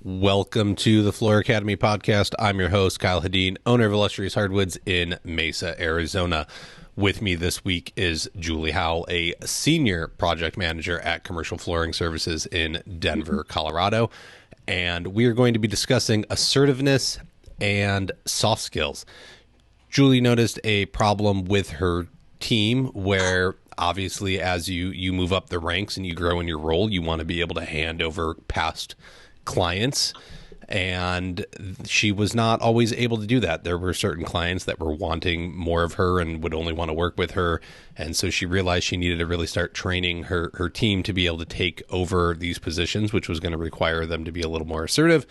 Welcome to the Floor Academy podcast. I'm your host, Kyle Hadeen, owner of Illustrious Hardwoods in Mesa, Arizona. With me this week is Julie Howell, a senior project manager at Commercial Flooring Services in Denver, Colorado. And we are going to be discussing assertiveness and soft skills. Julie noticed a problem with her team where obviously as you move up the ranks and you grow in your role, you want to be able to hand over past clients, and she was not always able to do that. There were certain clients that were wanting more of her and would only want to work with her, and so she realized she needed to really start training her team to be able to take over these positions, which was going to require them to be a little more assertive,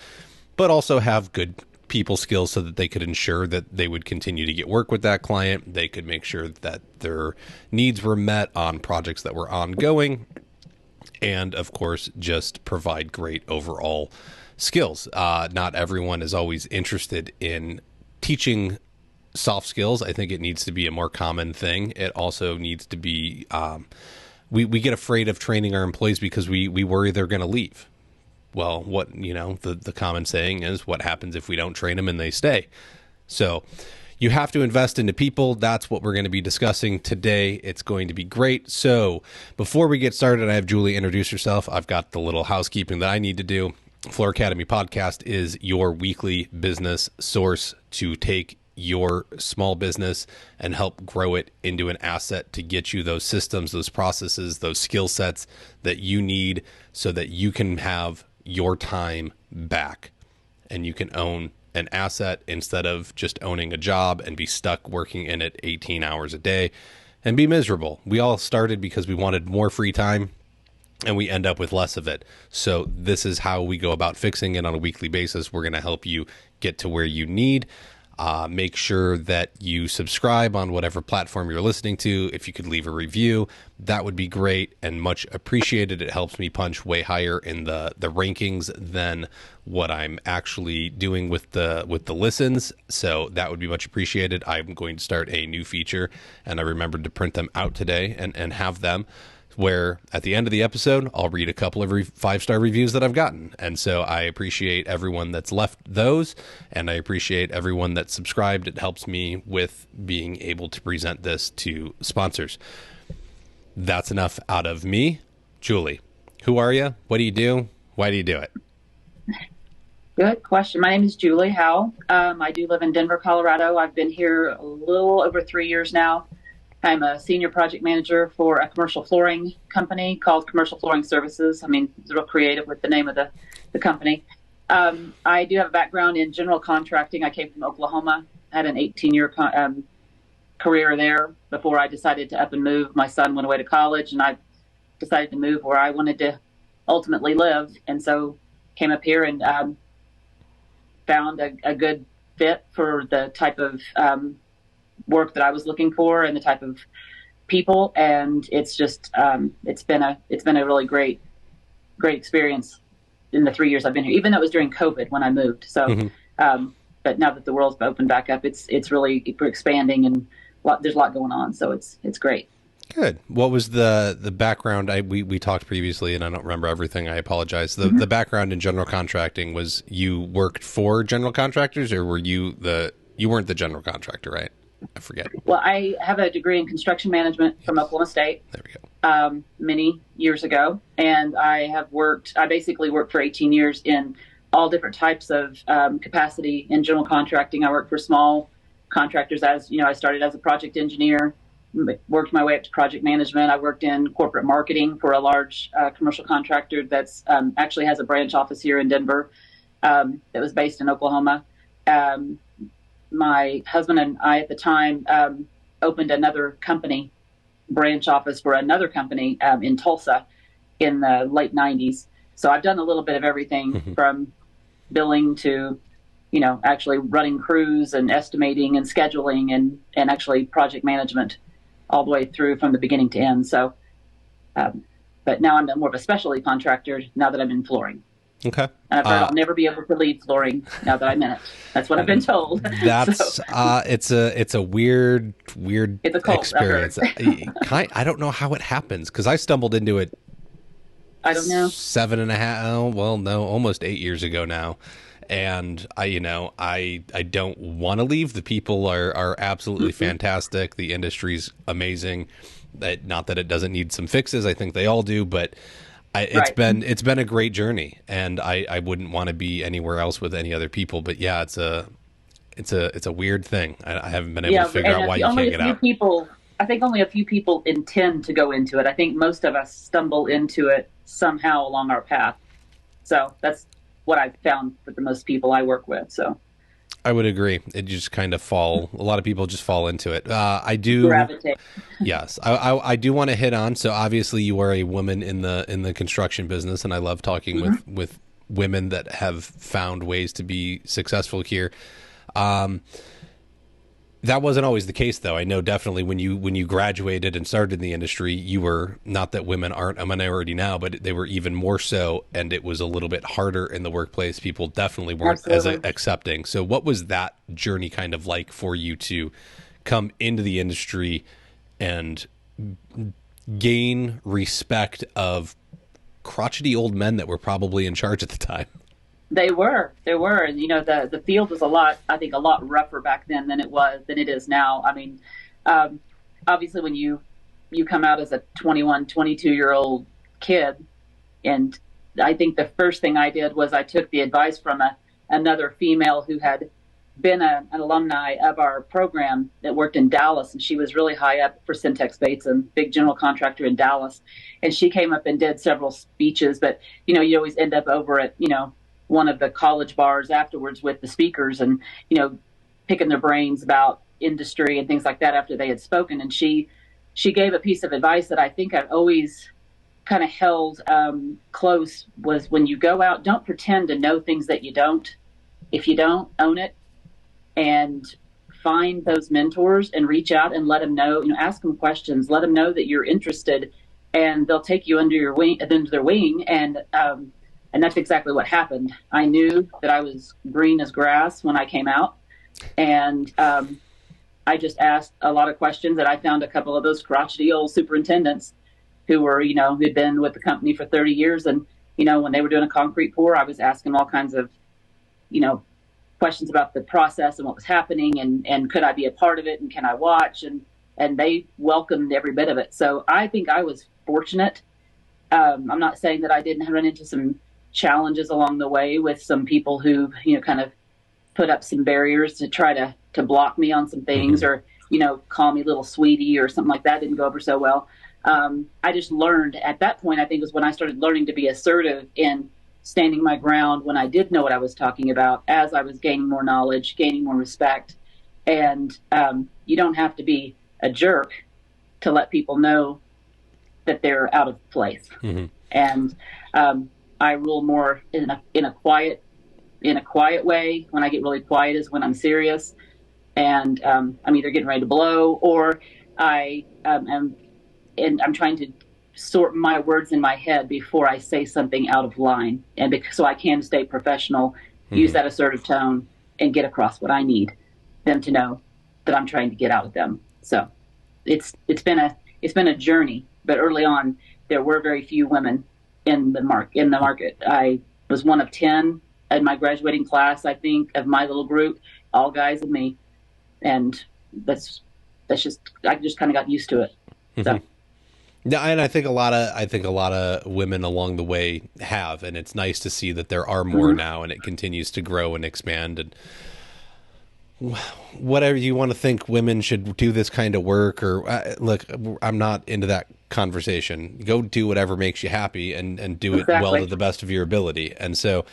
but also have good people skills so that they could ensure that they would continue to get work with that client. They could make sure that their needs were met on projects that were ongoing, and of course, just provide great overall skills. Not everyone is always interested in teaching soft skills. I think it needs to be a more common thing. It also needs to be, we get afraid of training our employees because we worry they're going to leave. Well, the common saying is, what happens if we don't train them and they stay? So you have to invest into people. That's what we're going to be discussing today. It's going to be great. So before we get started, I have Julie introduce herself. I've got the little housekeeping that I need to do. Floor Academy Podcast is your weekly business source to take your small business and help grow it into an asset to get you those systems, those processes, those skill sets that you need so that you can have your time back and you can own an asset instead of just owning a job and be stuck working in it 18 hours a day and be miserable. We all started because we wanted more free time and we end up with less of it. So this is how we go about fixing it on a weekly basis. We're going to help you get to where you need. Make sure that you subscribe on whatever platform you're listening to. If you could leave a review, that would be great and much appreciated. It helps me punch way higher in the rankings than what I'm actually doing with the listens. So that would be much appreciated. I'm going to start a new feature, and I remembered to print them out today and have them, where at the end of the episode, I'll read a couple of 5-star reviews that I've gotten. And so I appreciate everyone that's left those, and I appreciate everyone that's subscribed. It helps me with being able to present this to sponsors. That's enough out of me. Julie, who are you? What do you do? Why do you do it? Good question. My name is Julie Howell. I do live in Denver, Colorado. I've been here a little over 3 years now. I'm a senior project manager for a commercial flooring company called Commercial Flooring Services. I mean, it's real creative with the name of the company. I do have a background in general contracting. I came from Oklahoma. I had an 18-year career there before I decided to up and move. My son went away to college, and I decided to move where I wanted to ultimately live. And so came up here and found a good fit for the type of work that I was looking for and the type of people, and it's just it's been a really great experience in the 3 years I've been here, even though it was during COVID when I moved. So but now that the world's opened back up, it's really, we're expanding, and there's a lot going on, so it's great. Good. What was the background? We talked previously, and I don't remember everything. I apologize. The background in general contracting was, you worked for general contractors, or were you weren't the general contractor, right? I forget. Well, I have a degree in construction management from Oklahoma State. There we go. Many years ago. And I basically worked for 18 years in all different types of capacity in general contracting. I worked for small contractors I started as a project engineer, worked my way up to project management. I worked in corporate marketing for a large commercial contractor that's actually has a branch office here in Denver that was based in Oklahoma. My husband and I at the time opened another company, branch office for another company in Tulsa in the late 90s. So I've done a little bit of everything from billing to, actually running crews and estimating and scheduling and actually project management all the way through from the beginning to end. So, but now I'm more of a specialty contractor now that I'm in flooring. Okay. And I've heard I'll never be able to lead flooring now that I'm in it. That's what I've been told. That's it's a weird it's a cult, experience. I don't know how it happens, because I stumbled into it I don't know. 7.5, oh, well, no, almost 8 years ago now. And I don't want to leave. The people are absolutely fantastic. The industry's amazing. Not that it doesn't need some fixes. I think they all do, but it's been a great journey, and I wouldn't want to be anywhere else with any other people. But yeah, it's a weird thing. I haven't been able to figure out why you can't get out. I think only a few people intend to go into it. I think most of us stumble into it somehow along our path. So that's what I've found with the most people I work with. So I would agree. It just kind of a lot of people just fall into it. I do gravitate. Yes. I do want to hit on, so obviously you are a woman in the construction business, and I love talking with women that have found ways to be successful here. That wasn't always the case, though. I know definitely when you graduated and started in the industry, you were, not that women aren't a minority now, but they were even more so, and it was a little bit harder in the workplace. People definitely weren't as accepting. So what was that journey kind of like for you to come into the industry and gain respect of crotchety old men that were probably in charge at the time? They were, and the field was a lot rougher back then than it is now. I mean, obviously when you come out as a 21, 22-year-old kid, and I think the first thing I did was I took the advice from another female who had been an alumni of our program that worked in Dallas, and she was really high up for Syntex Bateson, big general contractor in Dallas, and she came up and did several speeches, but you always end up over at one of the college bars afterwards with the speakers and, picking their brains about industry and things like that after they had spoken. And she gave a piece of advice that I think I've always kind of held close, was when you go out, don't pretend to know things that you don't. If you don't, own it, and find those mentors and reach out and let them know, ask them questions, let them know that you're interested, and they'll take you under their wing. And that's exactly what happened. I knew that I was green as grass when I came out. And I just asked a lot of questions, and I found a couple of those crotchety old superintendents who were, who'd been with the company for 30 years. And, when they were doing a concrete pour, I was asking all kinds of, questions about the process and what was happening, and could I be a part of it, and can I watch? And they welcomed every bit of it. So I think I was fortunate. I'm not saying that I didn't run into some challenges along the way with some people who, kind of put up some barriers to try to block me on some things, or, call me little sweetie or something like that. Didn't go over so well. I just learned at that point, I think was when I started learning to be assertive in standing my ground when I did know what I was talking about, as I was gaining more knowledge, gaining more respect. And you don't have to be a jerk to let people know that they're out of place. And I rule more in a quiet way. When I get really quiet is when I'm serious, and I'm either getting ready to blow, or I'm trying to sort my words in my head before I say something out of line, and so I can stay professional, use that assertive tone, and get across what I need them to know that I'm trying to get out of them. So it's been a journey, but early on there were very few women in the market. I was one of 10 in my graduating class, I think, of my little group, all guys and me. And that's just, I just kind of got used to it. So. Yeah, and I think a lot of women along the way have, and it's nice to see that there are more now, and it continues to grow and expand. And whatever you want to think, women should do this kind of work, or look, I'm not into that conversation. Go do whatever makes you happy, and do it well to the best of your ability. And so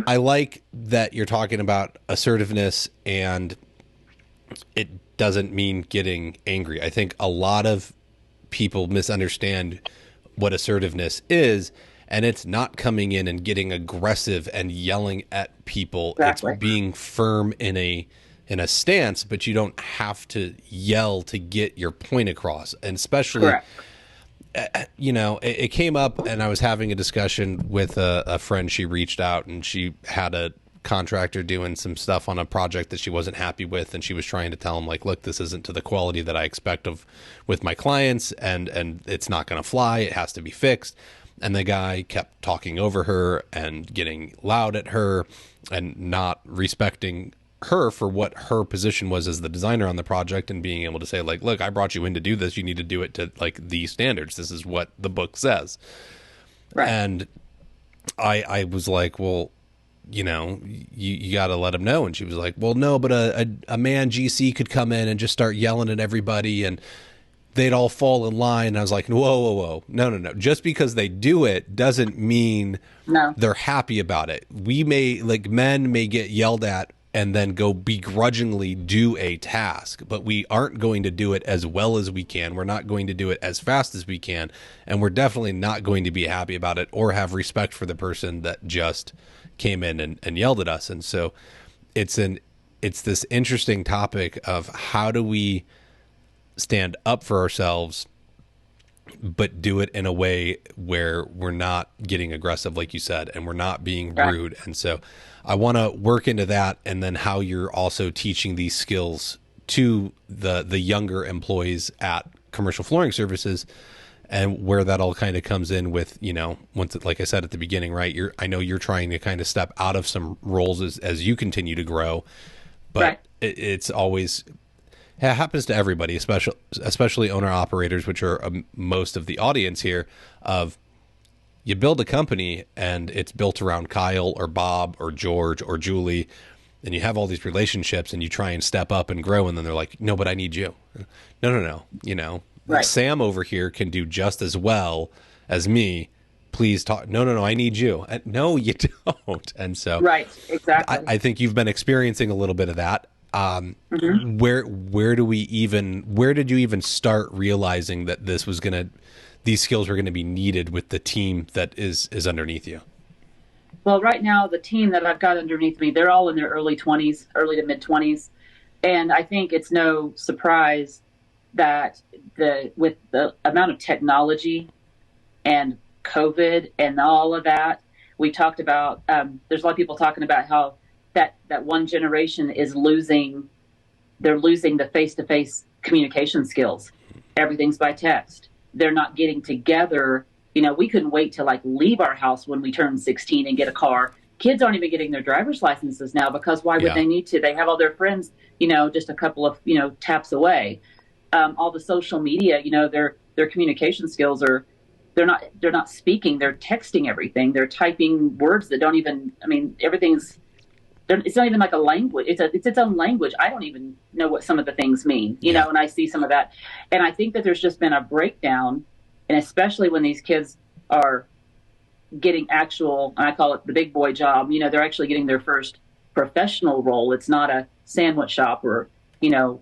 I like that you're talking about assertiveness, and it doesn't mean getting angry. I think a lot of people misunderstand what assertiveness is, and it's not coming in and getting aggressive and yelling at people. Exactly. It's being firm in a stance, but you don't have to yell to get your point across. And especially, it came up, and I was having a discussion with a friend. She reached out, and she had a contractor doing some stuff on a project that she wasn't happy with, and she was trying to tell him, like, look, this isn't to the quality that I expect with my clients, and it's not going to fly. It has to be fixed. And the guy kept talking over her and getting loud at her and not respecting her for what her position was as the designer on the project, and being able to say, like, look, I brought you in to do this. You need to do it to like these standards. This is what the book says. Right. And I was like, well, you got to let him know. And she was like, well, no, but a man GC could come in and just start yelling at everybody and they'd all fall in line. And I was like, whoa. No. Just because they do it doesn't mean they're happy about it. Men may get yelled at and then go begrudgingly do a task, but we aren't going to do it as well as we can. We're not going to do it as fast as we can. And we're definitely not going to be happy about it or have respect for the person that just came in and yelled at us. And so it's this interesting topic of how do we stand up for ourselves, but do it in a way where we're not getting aggressive, like you said, and we're not being rude. And so I want to work into that, and then how you're also teaching these skills to the younger employees at Commercial Flooring Services, and where that all kind of comes in with, once, like I said at the beginning, right? I know you're trying to kind of step out of some roles as you continue to grow, but it's always, it happens to everybody, especially owner operators, which are most of the audience here. Of you build a company and it's built around Kyle or Bob or George or Julie, and you have all these relationships and you try and step up and grow, and then they're like, no, but I need you. No. Sam over here can do just as well as me. Please talk. No, I need you. No, you don't. And so, right, exactly. I think you've been experiencing a little bit of that. Where did you even start realizing that these skills were going to be needed with the team that is underneath you? Well, right now, the team that I've got underneath me, they're all in their early to mid 20s. And I think it's no surprise that with the amount of technology and COVID and all of that, we talked about, there's a lot of people talking about how that one generation is losing the face-to-face communication skills. Everything's by text. They're not getting together. We couldn't wait to leave our house when we turned 16 and get a car. Kids aren't even getting their driver's licenses now, because why would they need to? They have all their friends, just a couple of, taps away. All the social media, their communication skills they're not speaking, they're texting everything. They're typing words that don't even, it's not even like a language. It's its own language. I don't even know what some of the things mean, and I see some of that. And I think that there's just been a breakdown, and especially when these kids are getting actual, and I call it the big boy job, they're actually getting their first professional role. It's not a sandwich shop or,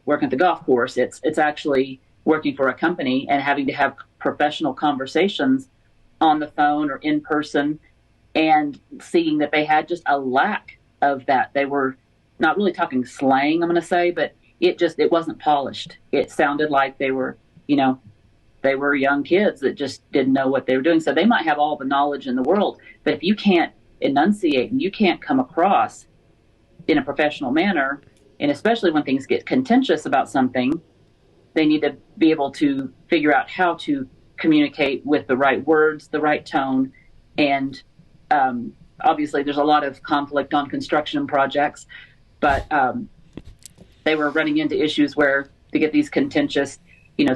working at the golf course. It's actually working for a company and having to have professional conversations on the phone or in person, and seeing that they had just a lack of that. They were not really talking slang, I'm going to say, but it wasn't polished. It sounded like they were young kids that just didn't know what they were doing. So they might have all the knowledge in the world, but if you can't enunciate and you can't come across in a professional manner, and especially when things get contentious about something, they need to be able to figure out how to communicate with the right words, the right tone. And obviously there's a lot of conflict on construction projects, but they were running into issues where to get these contentious, our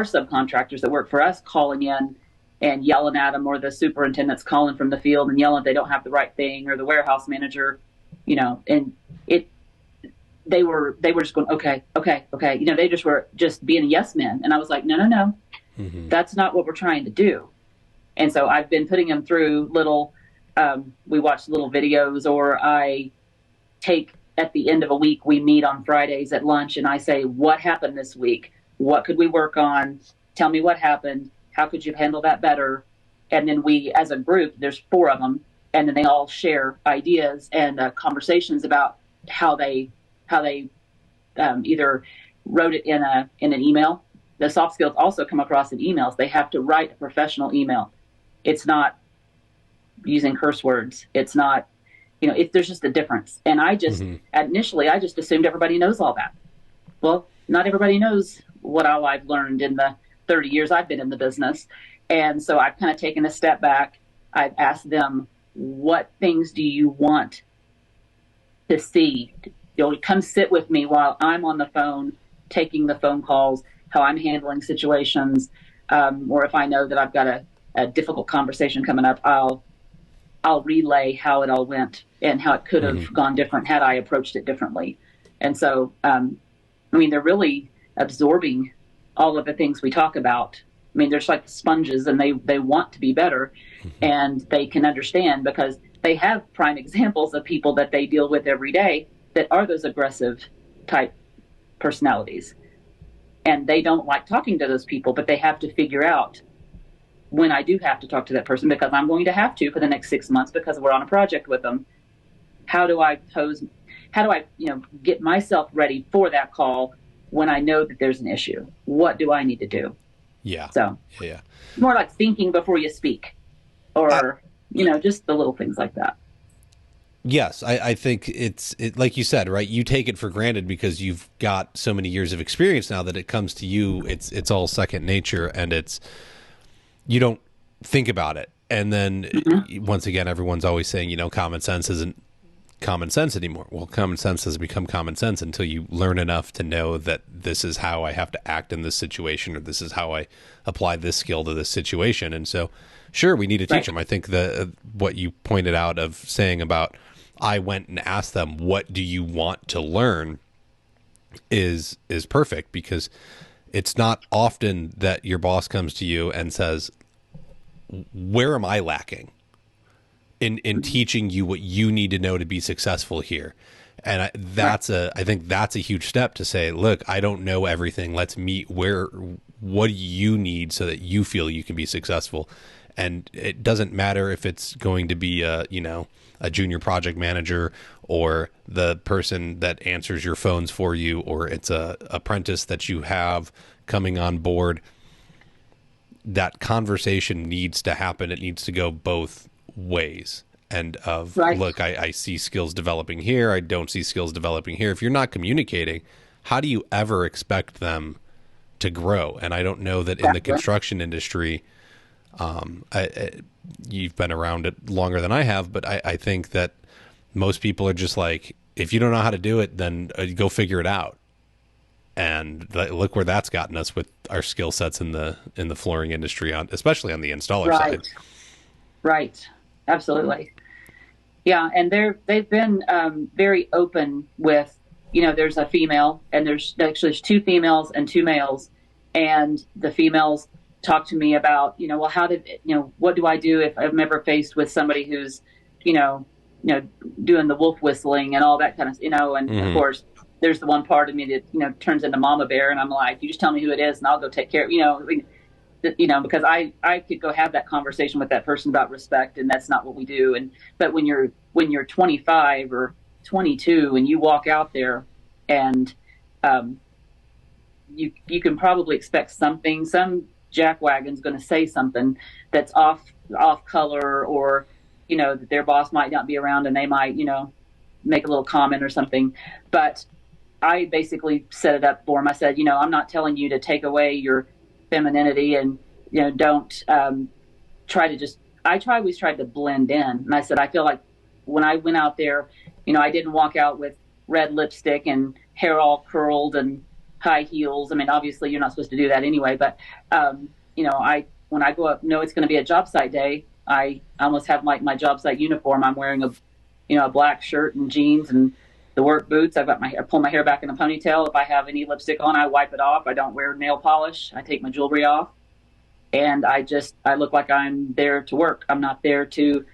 subcontractors that work for us calling in and yelling at them, or the superintendent's calling from the field and yelling if they don't have the right thing, or the warehouse manager, and they were just going, okay. They just were just being yes men. And I was like, no, that's not what we're trying to do. And so I've been putting them through little, we watch little videos, or I take, at the end of a week, we meet on Fridays at lunch, and I say, what happened this week? What could we work on? Tell me what happened. How could you handle that better? And then we, as a group, there's 4 of them, and then they all share ideas and conversations about how they either wrote it in an email. The soft skills also come across in emails. They have to write a professional email. It's not using curse words. It's not, there's just a difference. And initially I just assumed everybody knows all that. Well, not everybody knows what all I've learned in the 30 years I've been in the business. And so I've kind of taken a step back. I've asked them, what things do you want to see? You'll come sit with me while I'm on the phone, taking the phone calls, how I'm handling situations, or if I know that I've got a difficult conversation coming up, I'll relay how it all went and how it could have gone different had I approached it differently. And so, they're really absorbing all of the things we talk about. I mean, they're just like sponges, and they want to be better, and they can understand because they have prime examples of people that they deal with every day that are those aggressive type personalities. And they don't like talking to those people, but they have to figure out when I do have to talk to that person, because I'm going to have to for the next 6 months because we're on a project with them. How do I get myself ready for that call when I know that there's an issue? What do I need to do? Yeah. So yeah. More like thinking before you speak, or, just the little things like that. Yes, I think it's like you said, right? You take it for granted because you've got so many years of experience now that it comes to you. It's all second nature, and you don't think about it. And then once again, everyone's always saying, common sense isn't common sense anymore. Well, common sense has become common sense until you learn enough to know that this is how I have to act in this situation, or this is how I apply this skill to this situation. And so, sure, we need to teach them. I think what you pointed out of saying about, I went and asked them, what do you want to learn, is perfect, because it's not often that your boss comes to you and says, where am I lacking in teaching you what you need to know to be successful here? And I think that's a huge step to say, look, I don't know everything. Let's meet what do you need so that you feel you can be successful. And it doesn't matter if it's going to be a junior project manager, or the person that answers your phones for you, or it's a apprentice that you have coming on board. That conversation needs to happen. It needs to go both ways. And look, I see skills developing here. I don't see skills developing here. If you're not communicating, how do you ever expect them to grow? And I don't know that in the construction industry, you've been around it longer than I have, but I think that most people are just like, if you don't know how to do it, then go figure it out. And look where that's gotten us with our skill sets in the flooring industry, especially on the installer side. Right. Absolutely. Yeah. And they've been very open with, there's a female, and there's two females and two males, and the females talk to me about, what do I do if I'm ever faced with somebody who's, doing the wolf whistling and all that kind of, and of course there's the one part of me that, turns into mama bear, and I'm like, you just tell me who it is and I'll go take care of, because I could go have that conversation with that person about respect, and that's not what we do. But when you're 25 or 22 and you walk out there, and you can probably expect something, some jackwagon's going to say something that's off color, or that their boss might not be around and they might make a little comment or something. But I basically set it up for them. I said, I'm not telling you to take away your femininity, and don't I always tried to blend in. And I said, I feel like when I went out there, I didn't walk out with red lipstick and hair all curled and high heels. I mean, obviously you're not supposed to do that anyway, but when I go up, it's going to be a job site day, I almost have like my job site uniform. I'm wearing a black shirt and jeans and the work boots. I pull my hair back in a ponytail. If I have any lipstick on, I wipe it off. I don't wear nail polish. I take my jewelry off, and I look like I'm there to work. I'm not there to,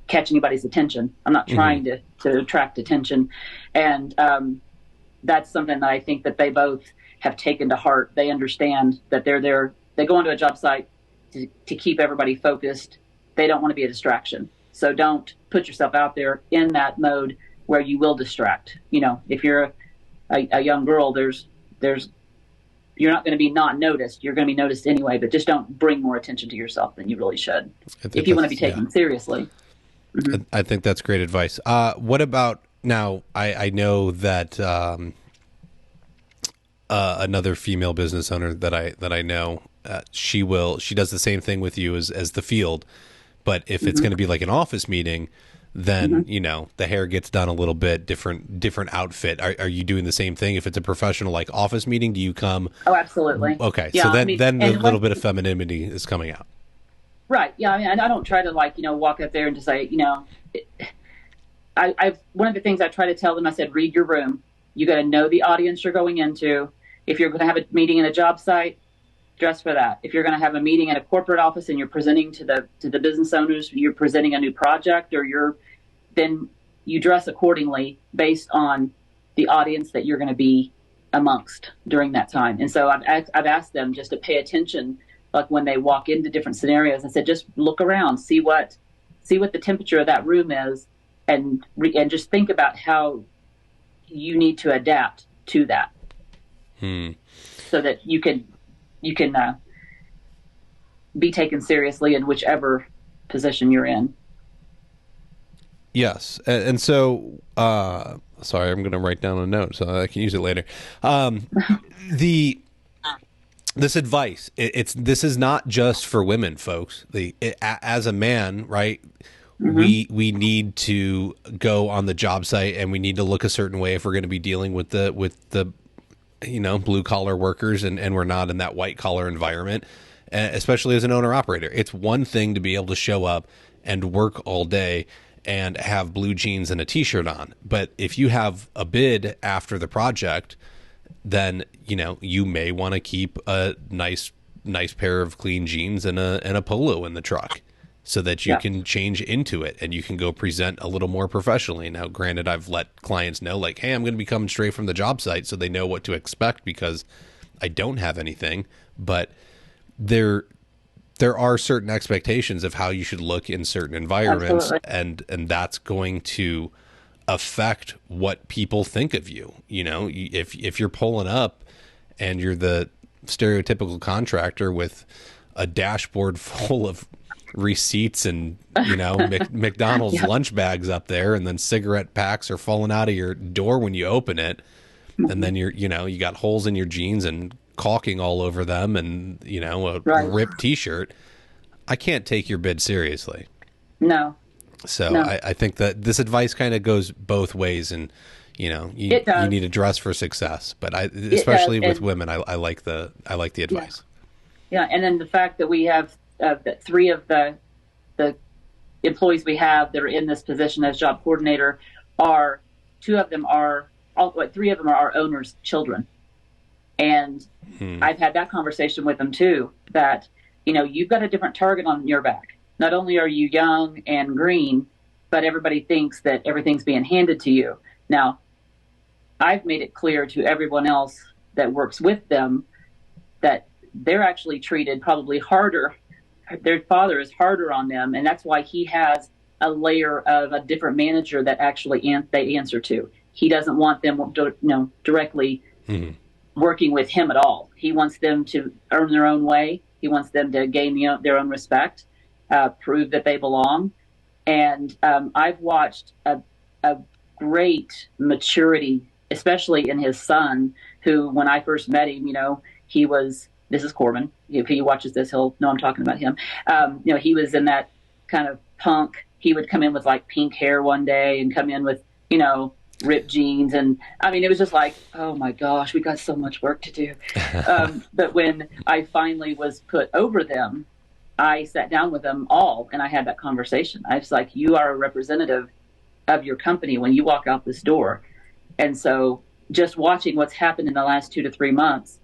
catch anybody's attention. I'm not trying to attract attention. And that's something that I think that they both have taken to heart. They understand that they're there. They go into a job site to keep everybody focused. They don't want to be a distraction. So don't put yourself out there in that mode where you will distract. If you're a young girl, you're not going to be not noticed. You're going to be noticed anyway, but just don't bring more attention to yourself than you really should if you want to be taken seriously. Mm-hmm. I think that's great advice. What about now? I know that another female business owner that I know she does the same thing with you as the field. But if it's going to be like an office meeting, then, the hair gets done a little bit different outfit. Are you doing the same thing? If it's a professional, like office meeting, do you come? Oh, absolutely. Okay. Yeah, So then a little bit of femininity is coming out. Right. Yeah. I mean, I don't try to walk up there and just say, I've one of the things I try to tell them, I said, read your room. You got to know the audience you're going into. If you're going to have a meeting in a job site, dress for that. If you're going to have a meeting in a corporate office and you're presenting to the business owners, you're presenting a new project, then you dress accordingly based on the audience that you're going to be amongst during that time. And so I've asked them just to pay attention, like when they walk into different scenarios. I said, just look around, see what the temperature of that room is, and just think about how you need to adapt to that, so that you can be taken seriously in whichever position you're in. Yes. And so, sorry, I'm going to write down a note so I can use it later. This advice, this is not just for women, folks. As a man, right, we need to go on the job site and we need to look a certain way if we're going to be dealing with the blue collar workers, and we're not in that white collar environment, especially as an owner operator. It's one thing to be able to show up and work all day and have blue jeans and a t-shirt on. But if you have a bid after the project, then, you may want to keep a nice pair of clean jeans and a polo in the truck so that you can change into it and you can go present a little more professionally. Now, granted, I've let clients know, like, hey, I'm going to be coming straight from the job site, so they know what to expect because I don't have anything. But there are certain expectations of how you should look in certain environments. Absolutely. And that's going to affect what people think of you. If you're pulling up and you're the stereotypical contractor with a dashboard full of receipts and, McDonald's lunch bags up there, and then cigarette packs are falling out of your door when you open it. And then you got holes in your jeans and caulking all over them, and ripped t-shirt. I can't take your bid seriously. No. So no. I think that this advice kind of goes both ways, and you need to dress for success. But especially with women, I like the advice. Yeah, and then the fact that we have that 3 of the employees we have that are in this position as job coordinator are 3 of them are our owners' children. And I've had that conversation with them too, that, you've got a different target on your back. Not only are you young and green, but everybody thinks that everything's being handed to you. Now, I've made it clear to everyone else that works with them that they're actually treated probably harder. Their father is harder on them, and that's why he has a layer of a different manager that actually they answer to. He doesn't want them directly working with him at all. He wants them to earn their own way. He wants them to gain their own respect, prove that they belong. And I've watched a great maturity, especially in his son, who, when I first met him, he was, this is Corbin. If he watches this, he'll know I'm talking about him. He was in that kind of punk. He would come in with like pink hair one day and come in with, ripped jeans. And I mean, it was just like, oh my gosh, we got so much work to do. But when I finally was put over them, I sat down with them all and I had that conversation. I was like, you are a representative of your company when you walk out this door. And so just watching what's happened in the last 2 to 3 months,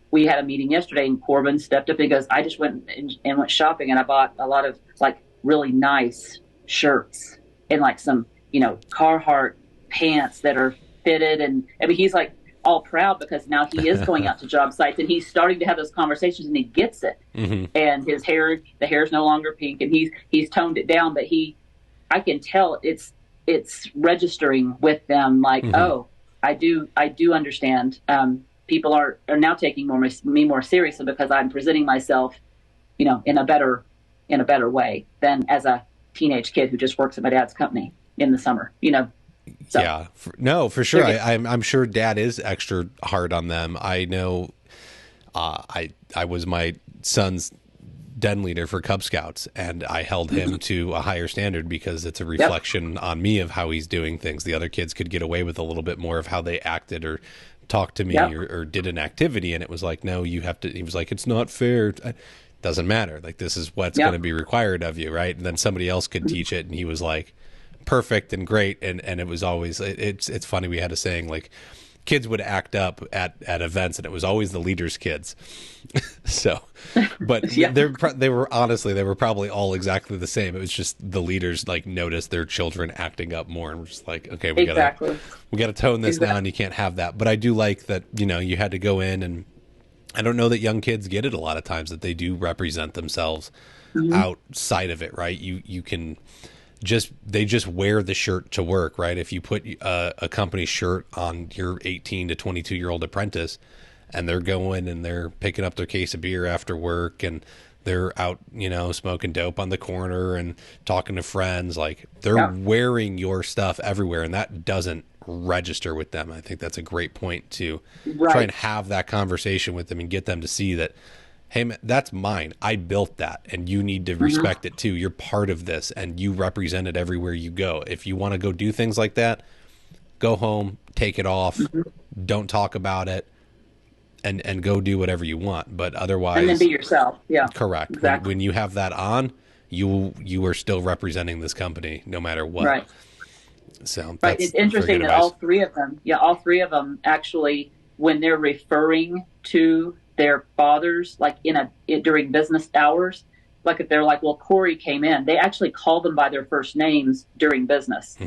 we had a meeting yesterday and Corbin stepped up and goes, I just went and went shopping and I bought a lot of like really nice shirts and like some, Carhartt pants that are fitted. And I mean, he's like all proud because now he is going out to job sites and he's starting to have those conversations and he gets it. And his hair, the hair is no longer pink and he's toned it down, but I can tell it's registering with them like, oh, I do understand. People are now taking me more seriously because I'm presenting myself, in a better way than as a teenage kid who just works at my dad's company in the summer, So, yeah, for sure. I'm sure dad is extra hard on them. I know I was my son's den leader for Cub Scouts, and I held him to a higher standard because it's a reflection on me of how he's doing things. The other kids could get away with a little bit more of how they acted or talked to me or did an activity, and it was like, no, you have to. He was like, it's not fair. Doesn't matter. Like, this is what's going to be required of you, right? And then somebody else could teach it, and he was like perfect and great, and it was always it's funny. We had a saying like, kids would act up at events, and it was always the leaders' kids. So, but they were probably all exactly the same. It was just the leaders like noticed their children acting up more, and we're just like, okay, we gotta tone this down. You can't have that. But I do like that, you had to go in, and I don't know that young kids get it a lot of times, that they do represent themselves outside of it, right? You can they just wear the shirt to work, right? If you put a company shirt on your 18 to 22-year-old apprentice, and they're going and they're picking up their case of beer after work, and they're out, smoking dope on the corner and talking to friends, like they're wearing your stuff everywhere, and that doesn't register with them. I think that's a great point to try and have that conversation with them and get them to see that, hey, man, that's mine. I built that, and you need to respect it too. You're part of this, and you represent it everywhere you go. If you want to go do things like that, go home, take it off, don't talk about it, and go do whatever you want. But otherwise, and then be yourself. Yeah, correct. Exactly. When you have that on, you are still representing this company no matter what. Right. So it's interesting that all three of them actually, when they're referring to their fathers, like during business hours, like if they're like, well, Corey came in, they actually call them by their first names during business.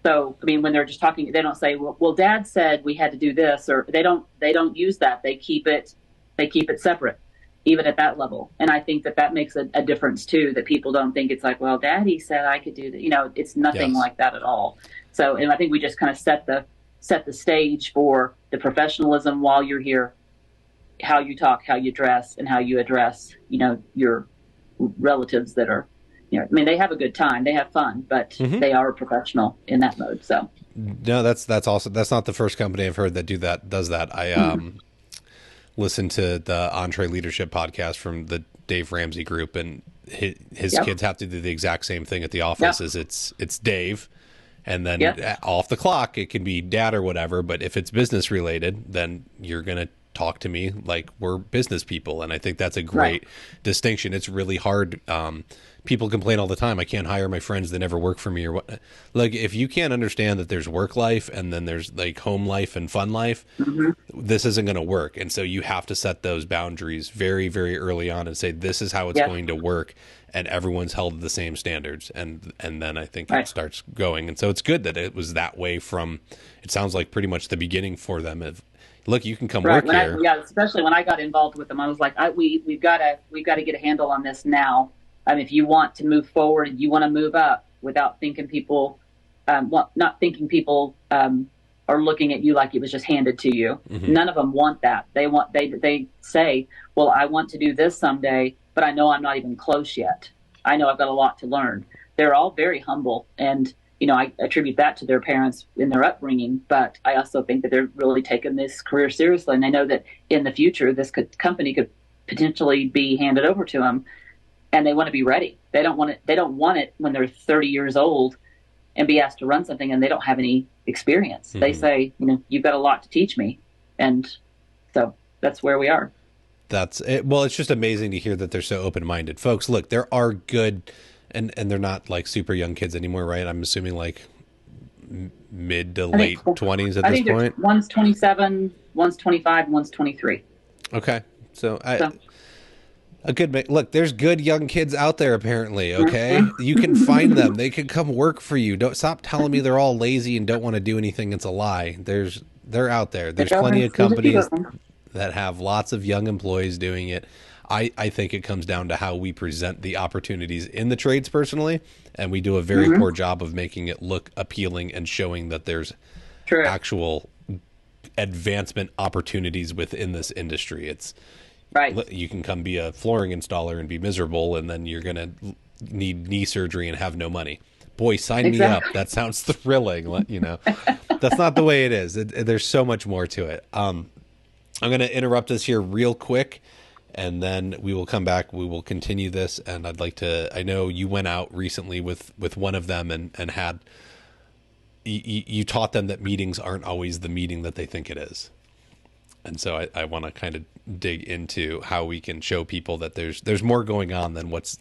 So, I mean, when they're just talking, they don't say, well, Dad said we had to do this, or they don't use that. They keep it separate, even at that level. And I think that makes a difference too, that people don't think it's like, well, Daddy said I could do that. It's nothing like that at all. So, and I think we just kind of set the stage for the professionalism while you're here, how you talk, how you dress, and how you address, your relatives that are, I mean, they have a good time, they have fun, but they are a professional in that mode. So, no, that's also, that's not the first company I've heard that does that. I listened to the Entree Leadership podcast from the Dave Ramsey group, and his kids have to do the exact same thing at the office. As it's Dave. And then off the clock, it can be Dad or whatever. But if it's business related, then you're going to talk to me like we're business people. And I think that's a great distinction. It's really hard. People complain all the time, I can't hire my friends that never work for me or what. Like, if you can't understand that there's work life and then there's like home life and fun life, this isn't going to work. And so you have to set those boundaries very, very early on and say, this is how it's going to work. And everyone's held to the same standards. And then I think it starts going. And so it's good that it was that way from, it sounds like pretty much the beginning for them. Look, you can come work here. Especially when I got involved with them, I was like, we've got to get a handle on this now. If you want to move forward and you want to move up without thinking people, not thinking people are looking at you like it was just handed to you. None of them want that. They say, well, I want to do this someday, but I know I'm not even close yet. I know I've got a lot to learn. They're all very humble, and I attribute that to their parents in their upbringing. But I also think that they're really taking this career seriously, and they know that in the future this company could potentially be handed over to them. And they want to be ready. They don't want it when they're 30 years old and be asked to run something and they don't have any experience. They say, you've got a lot to teach me. And so that's where we are. That's it. Well, it's just amazing to hear that they're so open-minded. Folks, look, there are good, and they're not like super young kids anymore, right? I'm assuming like mid to late 20s at this point. One's 27, one's 25, one's 23. Okay. So look, there's good young kids out there apparently, okay? You can find them. They can come work for you. Don't stop telling me they're all lazy and don't want to do anything. It's a lie. They're out there. There's plenty of companies that have lots of young employees doing it. I think it comes down to how we present the opportunities in the trades personally, and we do a very poor job of making it look appealing and showing that there's actual advancement opportunities within this industry. It's right. You can come be a flooring installer and be miserable, and then you're going to need knee surgery and have no money. Boy, sign me up. That sounds thrilling. That's not the way it is. There's so much more to it. I'm going to interrupt us here real quick, and then we will come back. We will continue this, and I know you went out recently with one of them and had, you taught them that meetings aren't always the meeting that they think it is. And so I want to kind of dig into how we can show people that there's more going on than what's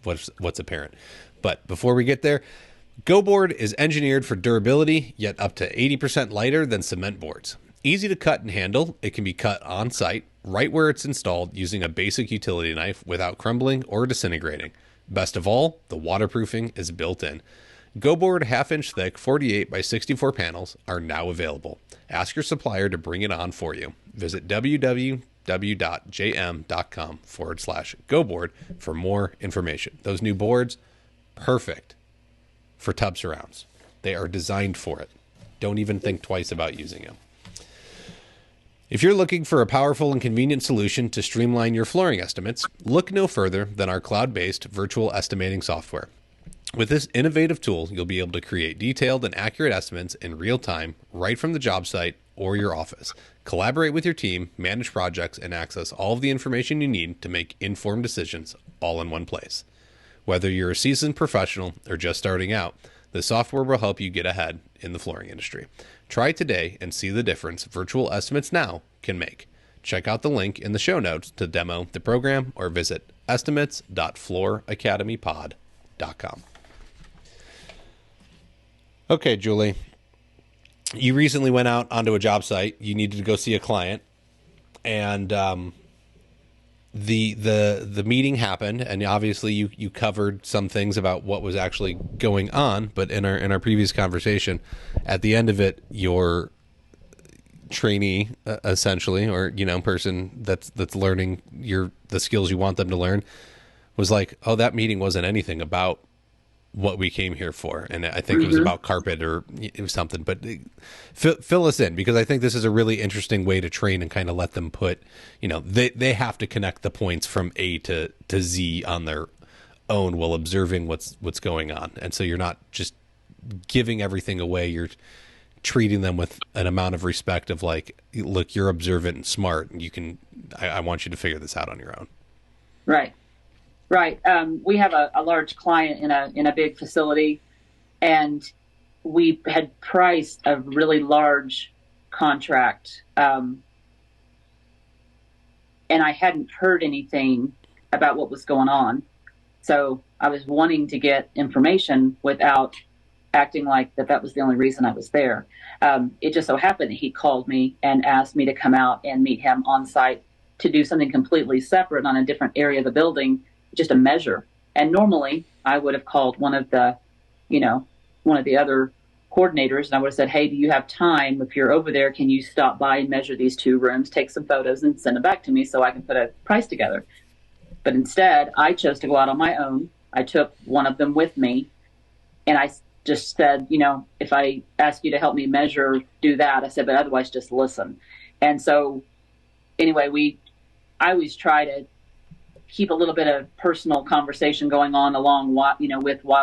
apparent. But before we get there, GoBoard is engineered for durability, yet up to 80% lighter than cement boards. Easy to cut and handle, it can be cut on site, right where it's installed, using a basic utility knife without crumbling or disintegrating. Best of all, the waterproofing is built in. GoBoard half-inch thick 48 by 64 panels are now available. Ask your supplier to bring it on for you. Visit www.jm.com/GoBoard for more information. Those new boards, perfect for tub surrounds. They are designed for it. Don't even think twice about using them. If you're looking for a powerful and convenient solution to streamline your flooring estimates, look no further than our cloud-based virtual estimating software. With this innovative tool, you'll be able to create detailed and accurate estimates in real time, right from the job site or your office. Collaborate with your team, manage projects, and access all of the information you need to make informed decisions all in one place. Whether you're a seasoned professional or just starting out, the software will help you get ahead in the flooring industry. Try it today and see the difference Virtual Estimates Now can make. Check out the link in the show notes to demo the program or visit estimates.flooracademypod.com. Okay, Julie, you recently went out onto a job site. You needed to go see a client, and the meeting happened, and obviously you covered some things about what was actually going on. But in our previous conversation, at the end of it, your trainee, essentially, or person that's learning the skills you want them to learn, was like, "Oh, that meeting wasn't anything about what we came here for," and I think it was about carpet or it was something. But fill us in, because I think this is a really interesting way to train and kind of let them put, they have to connect the points from A to Z on their own while observing what's going on. And so you're not just giving everything away. You're treating them with an amount of respect of like, look, you're observant and smart, and I want you to figure this out on your own. Right. Right. We have a large client in a big facility, and we had priced a really large contract. And I hadn't heard anything about what was going on. So I was wanting to get information without acting like that was the only reason I was there. It just so happened that he called me and asked me to come out and meet him on site to do something completely separate on a different area of the building, just a measure. And normally I would have called one of the other coordinators, and I would have said, "Hey, do you have time? If you're over there, can you stop by and measure these 2 rooms, take some photos and send them back to me so I can put a price together?" But instead, I chose to go out on my own. I took one of them with me, and I just said, if I ask you to help me measure, do that. I said, but otherwise just listen. And so anyway, I always try to keep a little bit of personal conversation going on along while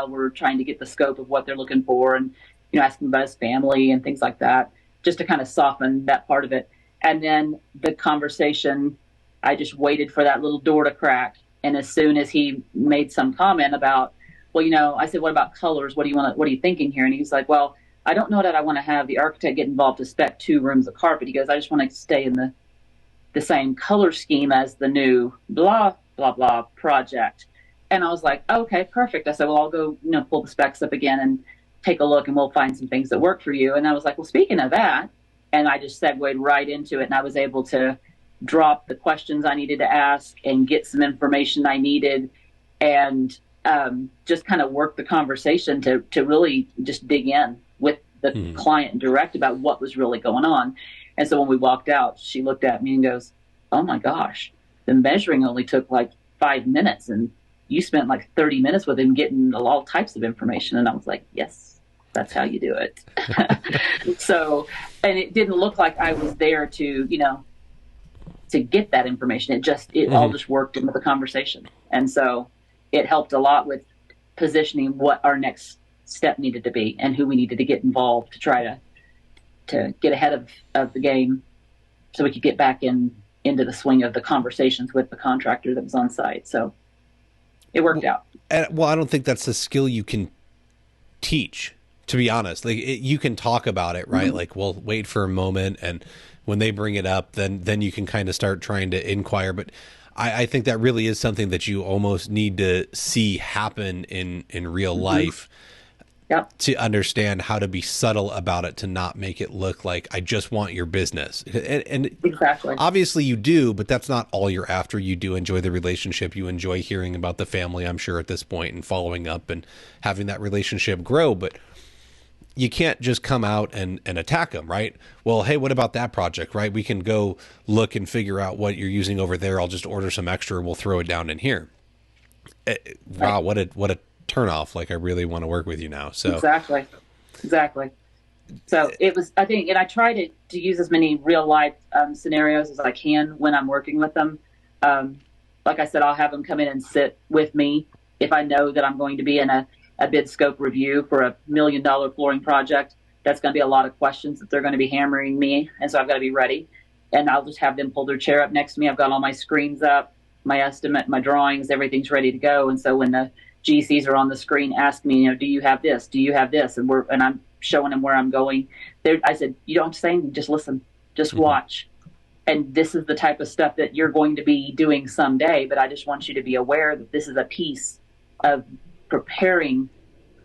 we're trying to get the scope of what they're looking for, and asking about his family and things like that, just to kind of soften that part of it. And then the conversation, I just waited for that little door to crack. And as soon as he made some comment about, well, I said, "What about colors? What are you thinking here?" And he's like, "Well, I don't know that I want to have the architect get involved to spec 2 rooms of carpet." He goes, "I just want to stay in the same color scheme as the new blah blah blah project." And I was like, "Okay, perfect." I said, "Well, I'll go pull the specs up again and take a look, and we'll find some things that work for you." And I was like, "Well, speaking of that," and I just segued right into it, and I was able to drop the questions I needed to ask and get some information I needed, and just kind of work the conversation to really just dig in with the client direct about what was really going on. And so when we walked out, she looked at me and goes, "Oh my gosh, the measuring only took like 5 minutes, and you spent like 30 minutes with him getting all types of information." And I was like, "Yes, that's how you do it." So, and it didn't look like I was there to get that information. It all just worked into the conversation. And so it helped a lot with positioning what our next step needed to be and who we needed to get involved to try to get ahead of the game so we could get back in into the swing of the conversations with the contractor that was on site. So it worked out. Well, I don't think that's a skill you can teach, to be honest. Like you can talk about it, right? Like, well, wait for a moment, and when they bring it up, then you can kind of start trying to inquire. But I think that really is something that you almost need to see happen in real life. Yep. To understand how to be subtle about it, to not make it look like I just want your business. And exactly. Obviously you do, but that's not all you're after. You do enjoy the relationship. You enjoy hearing about the family, I'm sure, at this point, and following up and having that relationship grow. But you can't just come out and attack them, right? Well, hey, what about that project, right? We can go look and figure out what you're using over there. I'll just order some extra. We'll throw it down in here. Wow, what a turn off. Like, I really want to work with you now. So exactly. So it was, I think, and I try to use as many real life scenarios as I can when I'm working with them. Like I said, I'll have them come in and sit with me if I know that I'm going to be in a bid scope review for $1 million flooring project. That's going to be a lot of questions that they're going to be hammering me, and so I've got to be ready. And I'll just have them pull their chair up next to me. I've got all my screens up, my estimate, my drawings, everything's ready to go. And so when the GCs are on the screen, ask me, do you have this? Do you have this? And I'm showing them where I'm going. I said, you don't say anything, just listen, just watch. And this is the type of stuff that you're going to be doing someday, but I just want you to be aware that this is a piece of preparing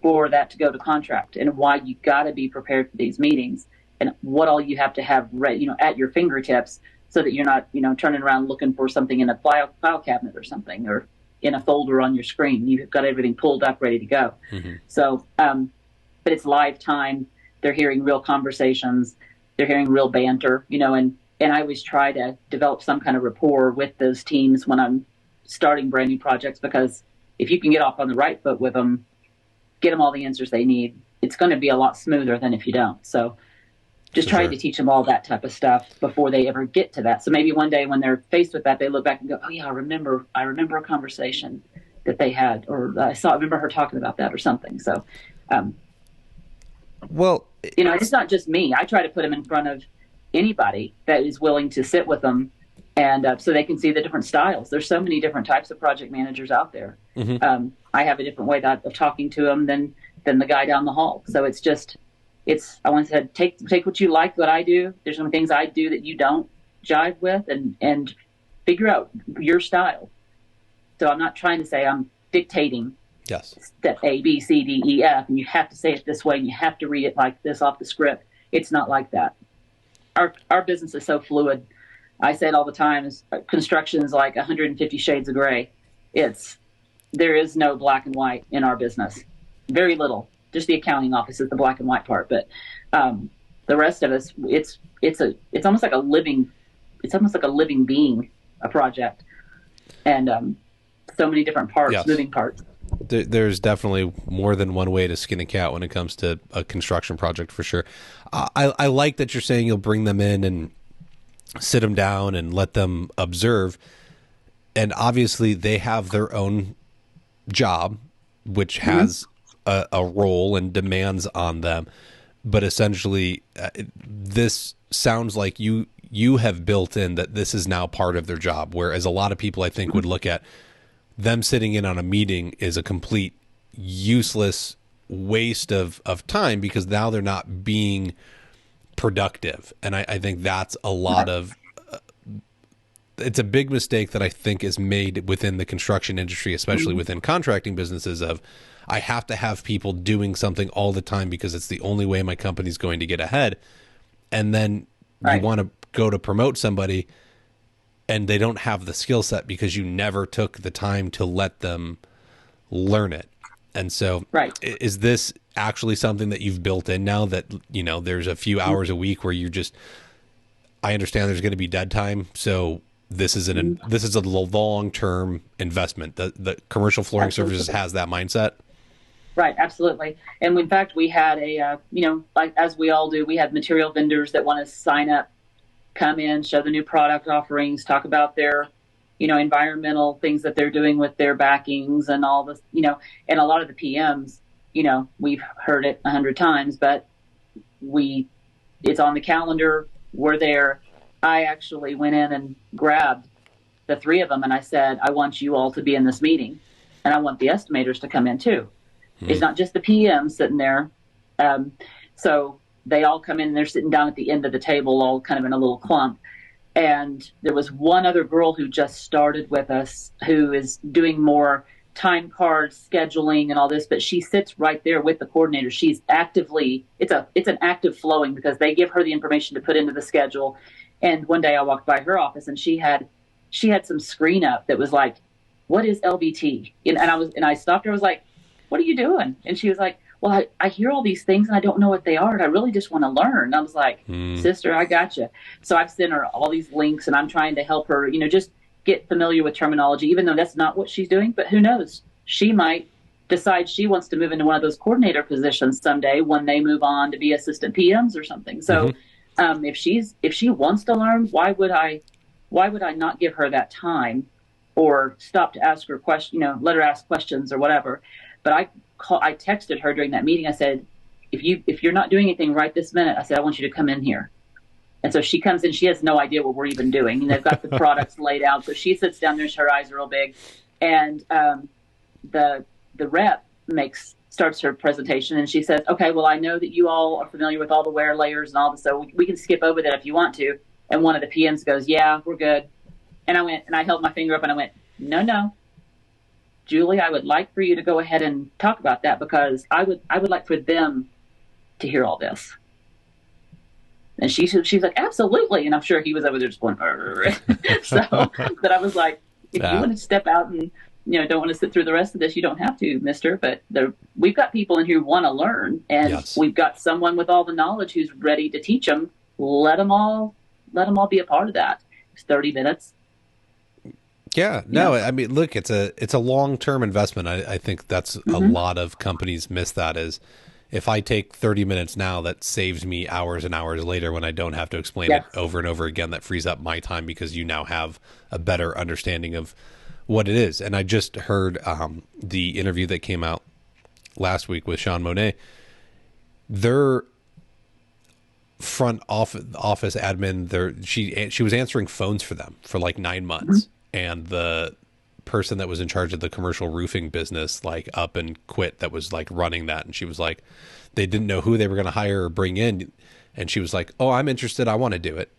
for that to go to contract, and why you got to be prepared for these meetings, and what all you have to have ready, at your fingertips, so that you're not, turning around looking for something in a file cabinet or something, or in a folder on your screen. You've got everything pulled up, ready to go. So, but it's live time. They're hearing real conversations. They're hearing real banter, and I always try to develop some kind of rapport with those teams when I'm starting brand new projects, because if you can get off on the right foot with them, get them all the answers they need, it's going to be a lot smoother than if you don't. So just trying to teach them all that type of stuff before they ever get to that. So maybe one day when they're faced with that, they look back and go, oh yeah, I remember a conversation that they had, or I remember her talking about that or something. So, well, it's not just me. I try to put them in front of anybody that is willing to sit with them, and so they can see the different styles. There's so many different types of project managers out there. I have a different way of talking to them than the guy down the hall. So I want to take what you like, what I do. There's some things I do that you don't jive with, and figure out your style. So I'm not trying to say I'm dictating step A, B, C, D, E, F, and you have to say it this way, and you have to read it like this off the script. It's not like that. Our business is so fluid. I say it all the time, construction is like 150 shades of gray. There is no black and white in our business. Very little. Just the accounting office is the black and white part, but the rest of us, it's almost like a living being, a project, and so many different parts, moving parts. There's definitely more than one way to skin a cat when it comes to a construction project, for sure. I like that you're saying you'll bring them in and sit them down and let them observe, and obviously they have their own job, which has a role and demands on them, but essentially this sounds like you have built in that this is now part of their job, whereas a lot of people, I think, would look at them sitting in on a meeting is a complete useless waste of time, because now they're not being productive. And I think that's a lot of it's a big mistake that I think is made within the construction industry, especially within contracting businesses, of I have to have people doing something all the time because it's the only way my company's going to get ahead. And then you want to go to promote somebody and they don't have the skill set because you never took the time to let them learn it. And so is this actually something that you've built in now, that, there's a few hours a week where I understand there's going to be dead time. So this is a long-term investment. The commercial flooring services has that mindset. Right. Absolutely. And in fact, we had like as we all do, we had material vendors that want to sign up, come in, show the new product offerings, talk about their, environmental things that they're doing with their backings and all this, and a lot of the PMs, we've heard it 100 times, but it's on the calendar. We're there. I actually went in and grabbed the three of them and I said, I want you all to be in this meeting and I want the estimators to come in too. It's not just the PM sitting there. So they all come in and they're sitting down at the end of the table, all kind of in a little clump. And there was one other girl who just started with us who is doing more time cards, scheduling and all this, but she sits right there with the coordinator. She's actively, it's an active flowing because they give her the information to put into the schedule. And one day I walked by her office and she had some screen up that was like, what is LBT? And I stopped her. I was like, what are you doing? And she was like, well, I hear all these things and I don't know what they are. And I really just want to learn. And I was like, sister, I got you. So I've sent her all these links and I'm trying to help her, just get familiar with terminology, even though that's not what she's doing. But who knows? She might decide she wants to move into one of those coordinator positions someday when they move on to be assistant PMs or something. So if she wants to learn, why would I not give her that time or stop to ask her question, let her ask questions or whatever. But I texted her during that meeting. I said, if you're not doing anything right this minute, I said, I want you to come in here. And so she comes in. She has no idea what we're even doing. They've got the products laid out. So she sits down there. Her eyes are real big. And the rep starts her presentation. And she says, okay, well, I know that you all are familiar with all the wear layers and all this. So we can skip over that if you want to. And one of the PMs goes, yeah, we're good. And I went, and I held my finger up and I went, no. Julie, I would like for you to go ahead and talk about that because I would like for them to hear all this. And she's like, absolutely. And I'm sure he was over there just going, so that I was like, if you want to step out and, don't want to sit through the rest of this, you don't have to, mister. But we've got people in here who want to learn and we've got someone with all the knowledge who's ready to teach them. Let them all be a part of that. It's 30 minutes. Yeah, no, I mean, look, it's a long-term investment. I think that's a lot of companies miss that is if I take 30 minutes now, that saves me hours and hours later when I don't have to explain it over and over again. That frees up my time because you now have a better understanding of what it is. And I just heard the interview that came out last week with Sean Monet. Their front office admin, she was answering phones for them for like 9 months. And the person that was in charge of the commercial roofing business like up and quit that was like running that. And she was like, they didn't know who they were going to hire or bring in. And she was like, oh, I'm interested. I want to do it.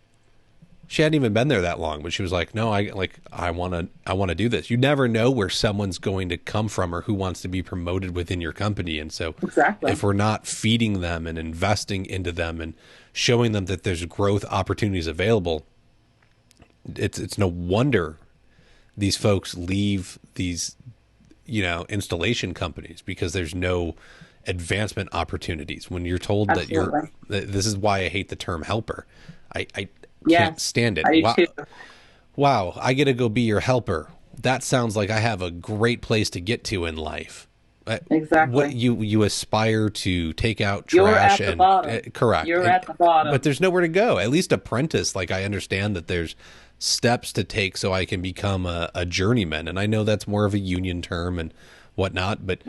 She hadn't even been there that long, but she was like, no, I want to do this. You never know where someone's going to come from or who wants to be promoted within your company. And so if we're not feeding them and investing into them and showing them that there's growth opportunities available, it's no wonder these folks leave these, installation companies because there's no advancement opportunities. When you're told that this is why I hate the term helper. I can't stand it. Wow. I get to go be your helper. That sounds like I have a great place to get to in life. Exactly. What you aspire to take out trash You're at the bottom. Correct. You're at the bottom. But there's nowhere to go. At least apprentice. Like I understand that there's steps to take so I can become a journeyman. And I know that's more of a union term and whatnot, but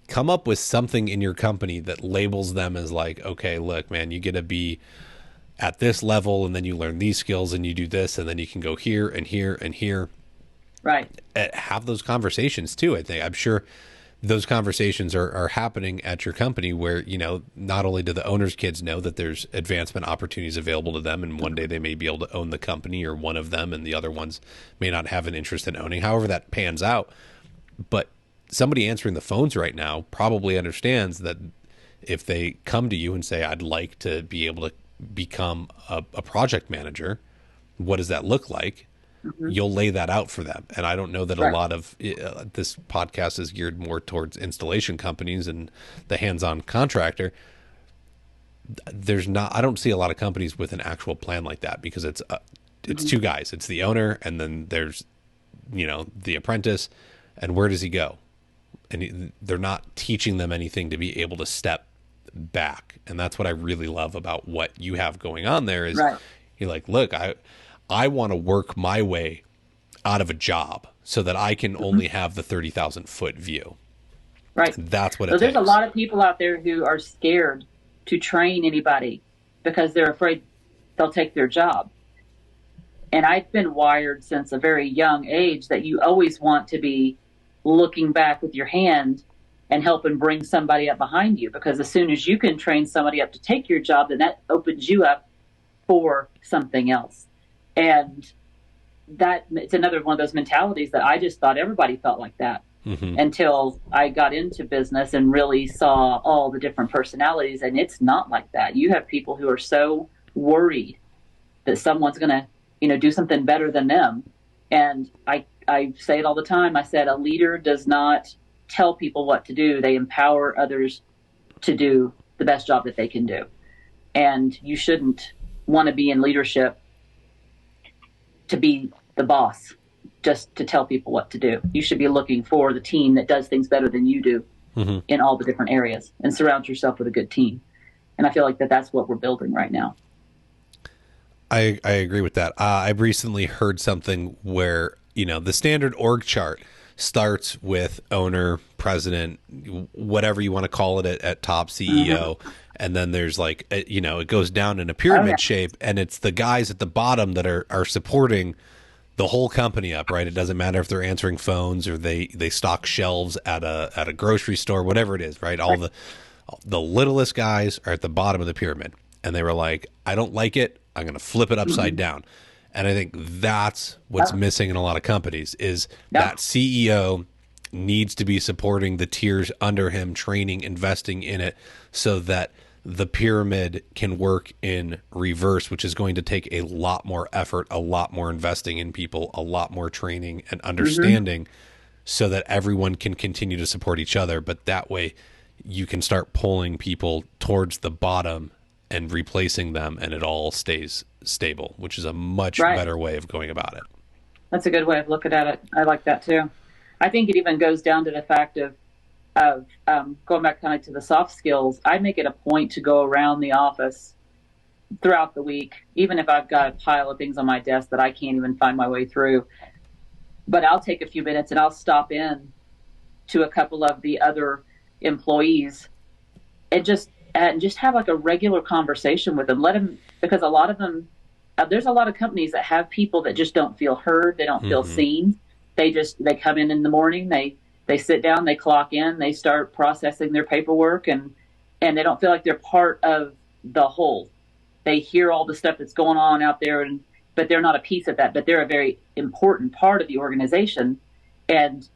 come up with something in your company that labels them as like, okay, look, man, you get to be at this level and then you learn these skills and you do this and then you can go here and here and here. Right. Have those conversations too. I'm sure those conversations are happening at your company where, not only do the owner's kids know that there's advancement opportunities available to them and one day they may be able to own the company or one of them and the other ones may not have an interest in owning, however that pans out. But somebody answering the phones right now probably understands that if they come to you and say, I'd like to be able to become a project manager, what does that look like? You'll lay that out for them. And I don't know that a lot of this podcast is geared more towards installation companies and the hands-on contractor. I don't see a lot of companies with an actual plan like that because it's two guys. It's the owner and then there's, the apprentice and where does he go? And they're not teaching them anything to be able to step back. And that's what I really love about what you have going on there is you're like, look, I want to work my way out of a job so that I can only have the 30,000 foot view. Right. That's what it takes. There's a lot of people out there who are scared to train anybody because they're afraid they'll take their job. And I've been wired since a very young age that you always want to be looking back with your hand and helping bring somebody up behind you, because as soon as you can train somebody up to take your job, then that opens you up for something else. And that it's another one of those mentalities that I just thought everybody felt like that, until I got into business and really saw all the different personalities. And it's not like that. You have people who are so worried that someone's going to, do something better than them. And I say it all the time. I said, a leader does not tell people what to do. They empower others to do the best job that they can do. And you shouldn't want to be in leadership to be the boss, just to tell people what to do. You should be looking for the team that does things better than you do in all the different areas, and surround yourself with a good team. And I feel like that's what we're building right now. I agree with that. I've recently heard something where, the standard org chart starts with owner, president, whatever you want to call it at top CEO. And then there's like, it goes down in a pyramid shape, and it's the guys at the bottom that are supporting the whole company up, right? It doesn't matter if they're answering phones or they stock shelves at a grocery store, whatever it is, right? All the littlest guys are at the bottom of the pyramid. And they were like, I don't like it. I'm going to flip it upside down. And I think that's what's missing in a lot of companies is that CEO needs to be supporting the tiers under him, training, investing in it, so that the pyramid can work in reverse, which is going to take a lot more effort, a lot more investing in people, a lot more training and understanding, so that everyone can continue to support each other. But that way you can start pulling people towards the bottom and replacing them, and it all stays stable, which is a much better way of going about it. That's a good way of looking at it. I like that too. I think it even goes down to the fact of going back kind of to the soft skills. I make it a point to go around the office throughout the week, even if I've got a pile of things on my desk that I can't even find my way through. But I'll take a few minutes and I'll stop in to a couple of the other employees and just have like a regular conversation with them. Let them, because a lot of them, there's a lot of companies that have people that just don't feel heard. They don't feel seen. They come in the morning, they sit down, they clock in, they start processing their paperwork, and they don't feel like they're part of the whole. They hear all the stuff that's going on out there, but they're not a piece of that, but they're a very important part of the organization. And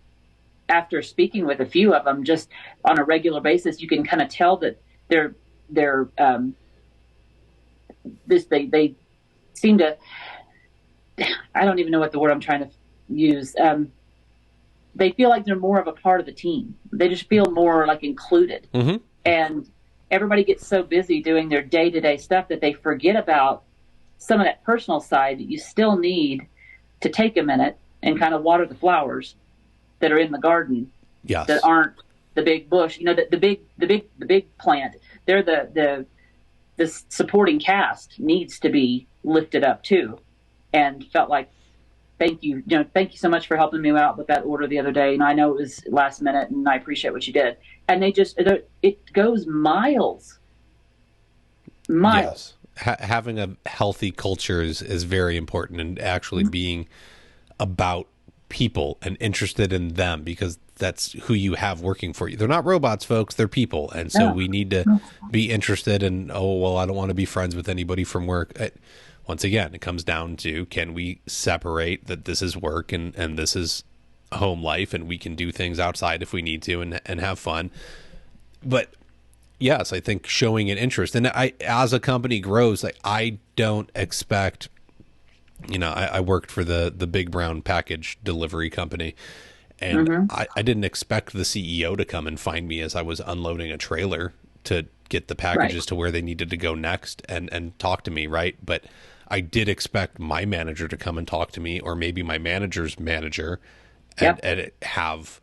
after speaking with a few of them just on a regular basis, you can kind of tell that they seem to, I don't even know what the word I'm trying to use. They feel like they're more of a part of the team. They just feel more like included. And everybody gets so busy doing their day-to-day stuff that they forget about some of that personal side that you still need to take a minute and kind of water the flowers that are in the garden that aren't the big bush, the big plant. They're the supporting cast needs to be lifted up too. And felt like, thank you so much for helping me out with that order the other day. And I know it was last minute, and I appreciate what you did. And it goes miles. Yes. Having a healthy culture is very important, and actually being about people and interested in them, because that's who you have working for you. They're not robots, folks. They're people. And so we need to be interested in, I don't want to be friends with anybody from work. Once again, it comes down to, can we separate that this is work and this is home life, and we can do things outside if we need to and have fun. But yes, I think showing an interest, and as a company grows, like, I don't expect, I worked for the Big Brown package delivery company, and I didn't expect the CEO to come and find me as I was unloading a trailer to get the packages to where they needed to go next and talk to me. Right. But I did expect my manager to come and talk to me, or maybe my manager's manager, and have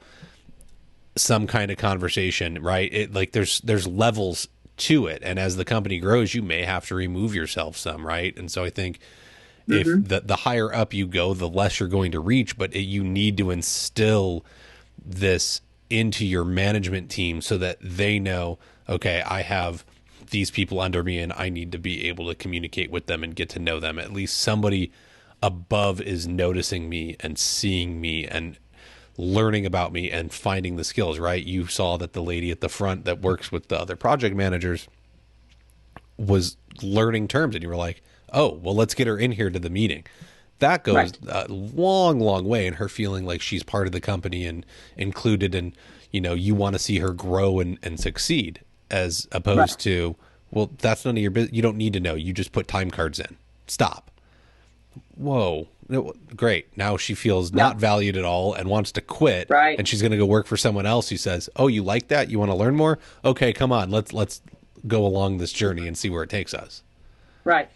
some kind of conversation, right? There's levels to it. And as the company grows, you may have to remove yourself some, right? And so I think if the higher up you go, the less you're going to reach, but you need to instill this into your management team so that they know, okay, I have these people under me and I need to be able to communicate with them and get to know them. At least somebody above is noticing me and seeing me and learning about me and finding the skills, right? You saw that the lady at the front that works with the other project managers was learning terms, and you were like, oh, well, let's get her in here to the meeting. That goes a long, long way in her feeling like she's part of the company and included, and, you know, you want to see her grow and succeed, as opposed to, well, that's none of your business. You don't need to know. You just put time cards in. Stop. Whoa. Great. Now she feels not valued at all and wants to quit. Right. And she's going to go work for someone else who says, oh, you like that? You want to learn more? Okay, come on. Let's go along this journey and see where it takes us. Right.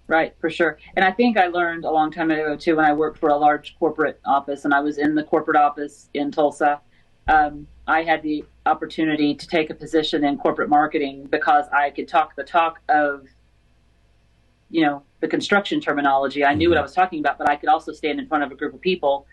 Right, for sure. And I think I learned a long time ago, too, when I worked for a large corporate office, and I was in the corporate office in Tulsa. I had the opportunity to take a position in corporate marketing because I could talk the talk of, you know, the construction terminology. I knew what I was talking about, but I could also stand in front of a group of people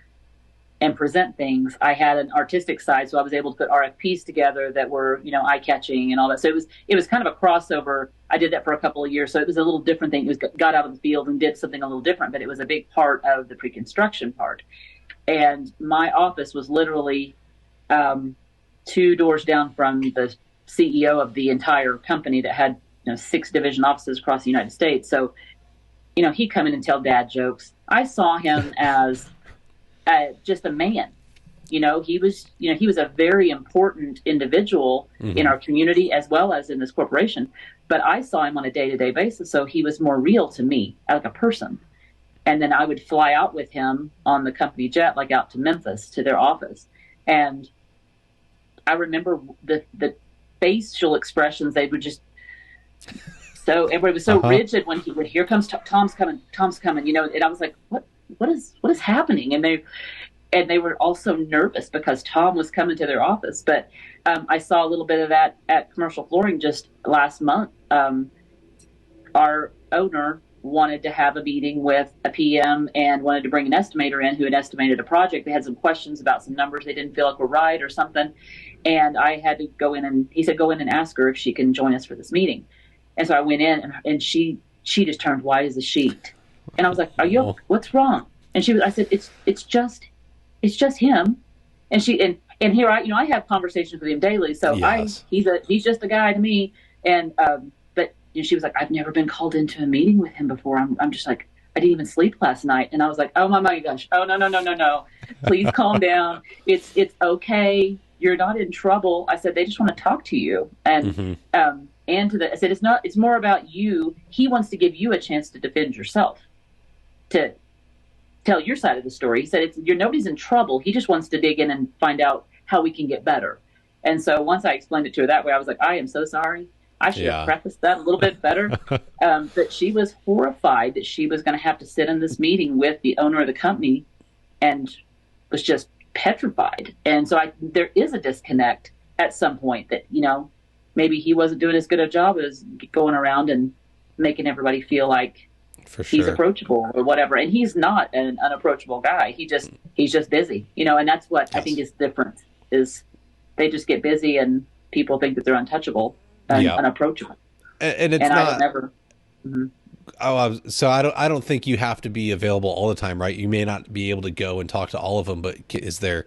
and present things. I had an artistic side, so I was able to put RFPs together that were, you know, eye-catching and all that. So it was kind of a crossover. I did that for a couple of years, so it was a little different thing. It was got out of the field and did something a little different, but it was a big part of the pre-construction part. And my office was literally 2 doors down from the CEO of the entire company that had, you know, 6 division offices across the United States. So, you know, he'd come in and tell dad jokes. I saw him as just a man. You know, he was a very important individual in our community as well as in this corporation. But I saw him on a day-to-day basis, so he was more real to me, like a person. And then I would fly out with him on the company jet, like out to Memphis to their office. And I remember the facial expressions. They would just everybody was so rigid when he would, here comes Tom's coming, you know. And I was like, what is happening? And they were also nervous because Tom was coming to their office. But I saw a little bit of that at Commercial Flooring just last month. Our owner wanted to have a meeting with a PM and wanted to bring an estimator in who had estimated a project. They had some questions about some numbers they didn't feel like were right or something. And I had to go in, and he said, go in and ask her if she can join us for this meeting. And so I went in, and she just turned white as a sheet. And I was like, what's wrong? And I said, it's just him. And and here I have conversations with him daily. So yes. He's just a guy to me. And, but you know, she was like, I've never been called into a meeting with him before. I'm just like, I didn't even sleep last night. And I was like, oh my gosh. Oh, no. Please calm down. It's okay. You're not in trouble. I said, they just want to talk to you. And, I said, it's more about you. He wants to give you a chance to defend yourself, to tell your side of the story. He said, nobody's in trouble. He just wants to dig in and find out how we can get better. And so once I explained it to her that way, I was like, I am so sorry. I should have prefaced that a little bit better. But she was horrified that she was going to have to sit in this meeting with the owner of the company and was just petrified. And so there is a disconnect at some point that, you know, maybe he wasn't doing as good a job as going around and making everybody feel like he's approachable or whatever. And he's not an unapproachable guy. He's just busy, you know, and that's what I think is different, is they just get busy and people think that they're untouchable and unapproachable. And it's not never. So I don't think you have to be available all the time, right? You may not be able to go and talk to all of them, but is there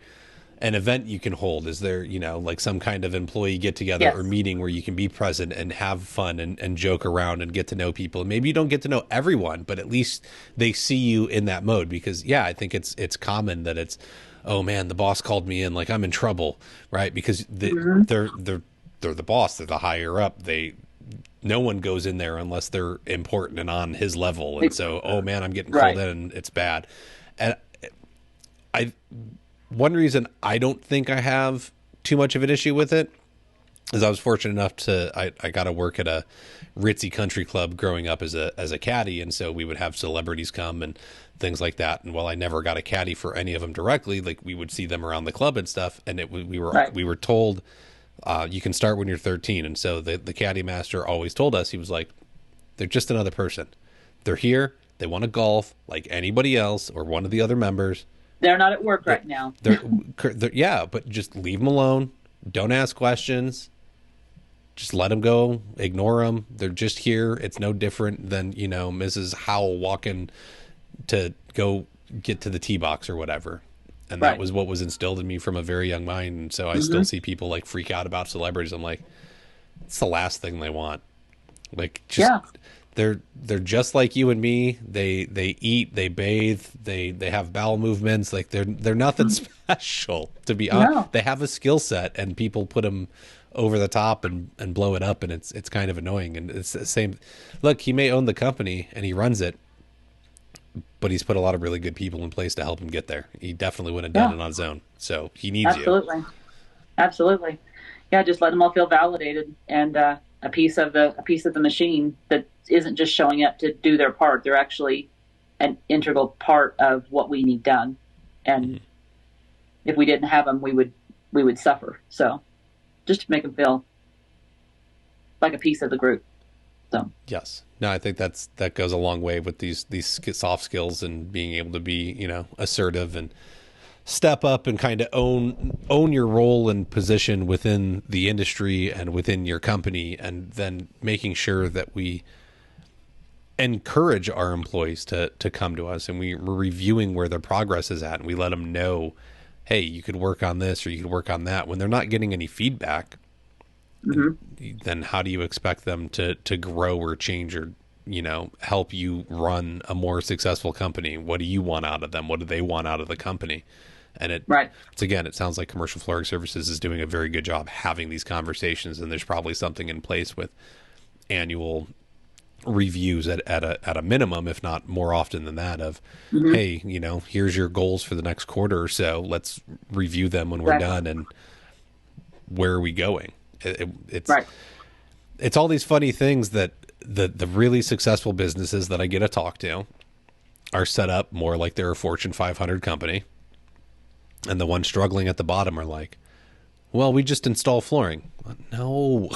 an event you can hold? Is there, you know, like some kind of employee get together or meeting where you can be present and have fun and joke around and get to know people? And maybe you don't get to know everyone, but at least they see you in that mode, because I think it's common that it's, oh man, the boss called me in, like I'm in trouble, right? Because they're the boss, they're the higher up. No one goes in there unless they're important and on his level. And so, oh man, I'm getting called in and it's bad. And one reason I don't think I have too much of an issue with it is I was fortunate enough I got to work at a ritzy country club growing up as a caddy. And so we would have celebrities come and things like that. And while I never got a caddy for any of them directly, like we would see them around the club and stuff. And we were told, you can start when you're 13. And so the caddy master always told us, he was like, they're just another person. They're here. They want to golf like anybody else or one of the other members. They're not at work right now. they're but just leave them alone. Don't ask questions. Just let them go. Ignore them. They're just here. It's no different than, you know, Mrs. Howell walking to go get to the tee box or whatever. And that was what was instilled in me from a very young mind. And so I still see people like freak out about celebrities. I'm like, it's the last thing they want. Like, just, they're just like you and me. They eat, they bathe, they have bowel movements. Like they're nothing special, to be honest. No. They have a skill set, and people put them over the top and blow it up. And it's kind of annoying. And it's the same. Look, he may own the company and he runs it, but he's put a lot of really good people in place to help him get there. He definitely wouldn't have done it on his own. So he needs you. Absolutely. Yeah. Just let them all feel validated, and, a piece of the machine that isn't just showing up to do their part. They're actually an integral part of what we need done. And if we didn't have them, we would suffer. So just to make them feel like a piece of the group. So yes, no, I think that goes a long way with these soft skills and being able to be, assertive and step up and kind of own your role and position within the industry and within your company, and then making sure that we encourage our employees to come to us, and we're reviewing where their progress is at, and we let them know, hey, you could work on this or you could work on that. When they're not getting any feedback, then how do you expect them to grow or change or help you run a more successful company? What do you want out of them? What do they want out of the company? And it sounds like Commercial Flooring Services is doing a very good job having these conversations, and there's probably something in place with annual reviews at a minimum, if not more often than that, of, hey, here's your goals for the next quarter or so. Let's review them when we're done, and where are we going? It's all these funny things that the really successful businesses that I get to talk to are set up more like they're a Fortune 500 company. And the ones struggling at the bottom are like, well, we just install flooring. No,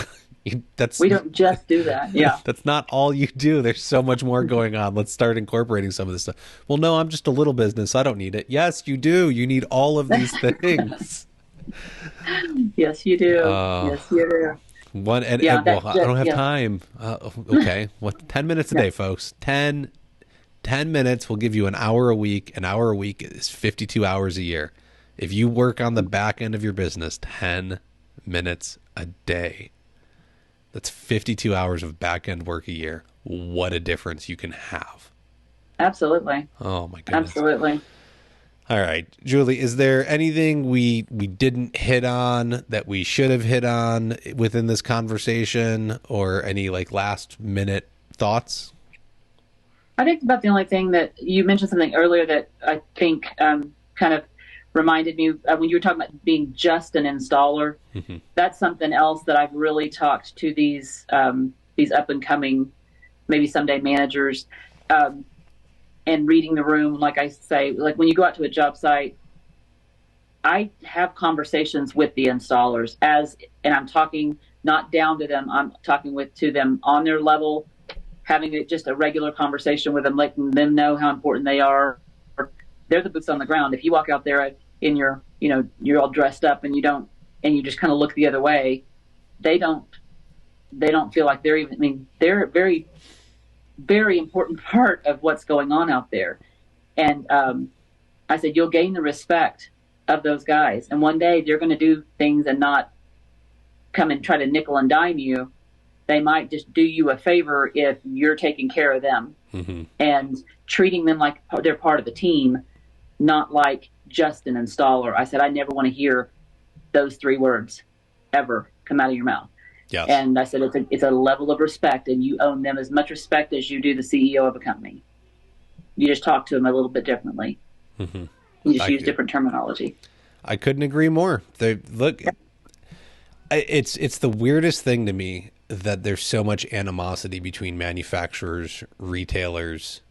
we don't just do that. Yeah. That's not all you do. There's so much more going on. Let's start incorporating some of this stuff. Well, no, I'm just a little business. I don't need it. Yes, you do. You need all of these things. Yes, you do. Yes, you do. I don't have time. Okay. 10 minutes a day, folks. 10 minutes will give you an hour a week. An hour a week is 52 hours a year. If you work on the back end of your business 10 minutes a day, that's 52 hours of back end work a year. What a difference you can have. Absolutely. Oh my goodness. Absolutely. All right, Julie, is there anything we didn't hit on that we should have hit on within this conversation, or any like last minute thoughts? I think about the only thing that you mentioned something earlier that I think kind of reminded me when you were talking about being just an installer. That's something else that I've really talked to these up and coming, maybe someday managers, and reading the room. Like I say, like when you go out to a job site, I have conversations with the installers and I'm talking not down to them. I'm talking to them on their level, having just a regular conversation with them, letting them know how important they are. They're the boots on the ground. If you walk out there in your, you're all dressed up and you just kind of look the other way, they don't feel like they're even, they're a very, very important part of what's going on out there. And I said, you'll gain the respect of those guys. And one day they're going to do things and not come and try to nickel and dime you. They might just do you a favor if you're taking care of them and treating them like they're part of the team, not like just an installer. I said, I never want to hear those 3 words ever come out of your mouth. Yes. And I said, it's a level of respect, and you own them as much respect as you do the CEO of a company. You just talk to them a little bit differently. You just use different terminology. I couldn't agree more. It's the weirdest thing to me that there's so much animosity between manufacturers, retailers,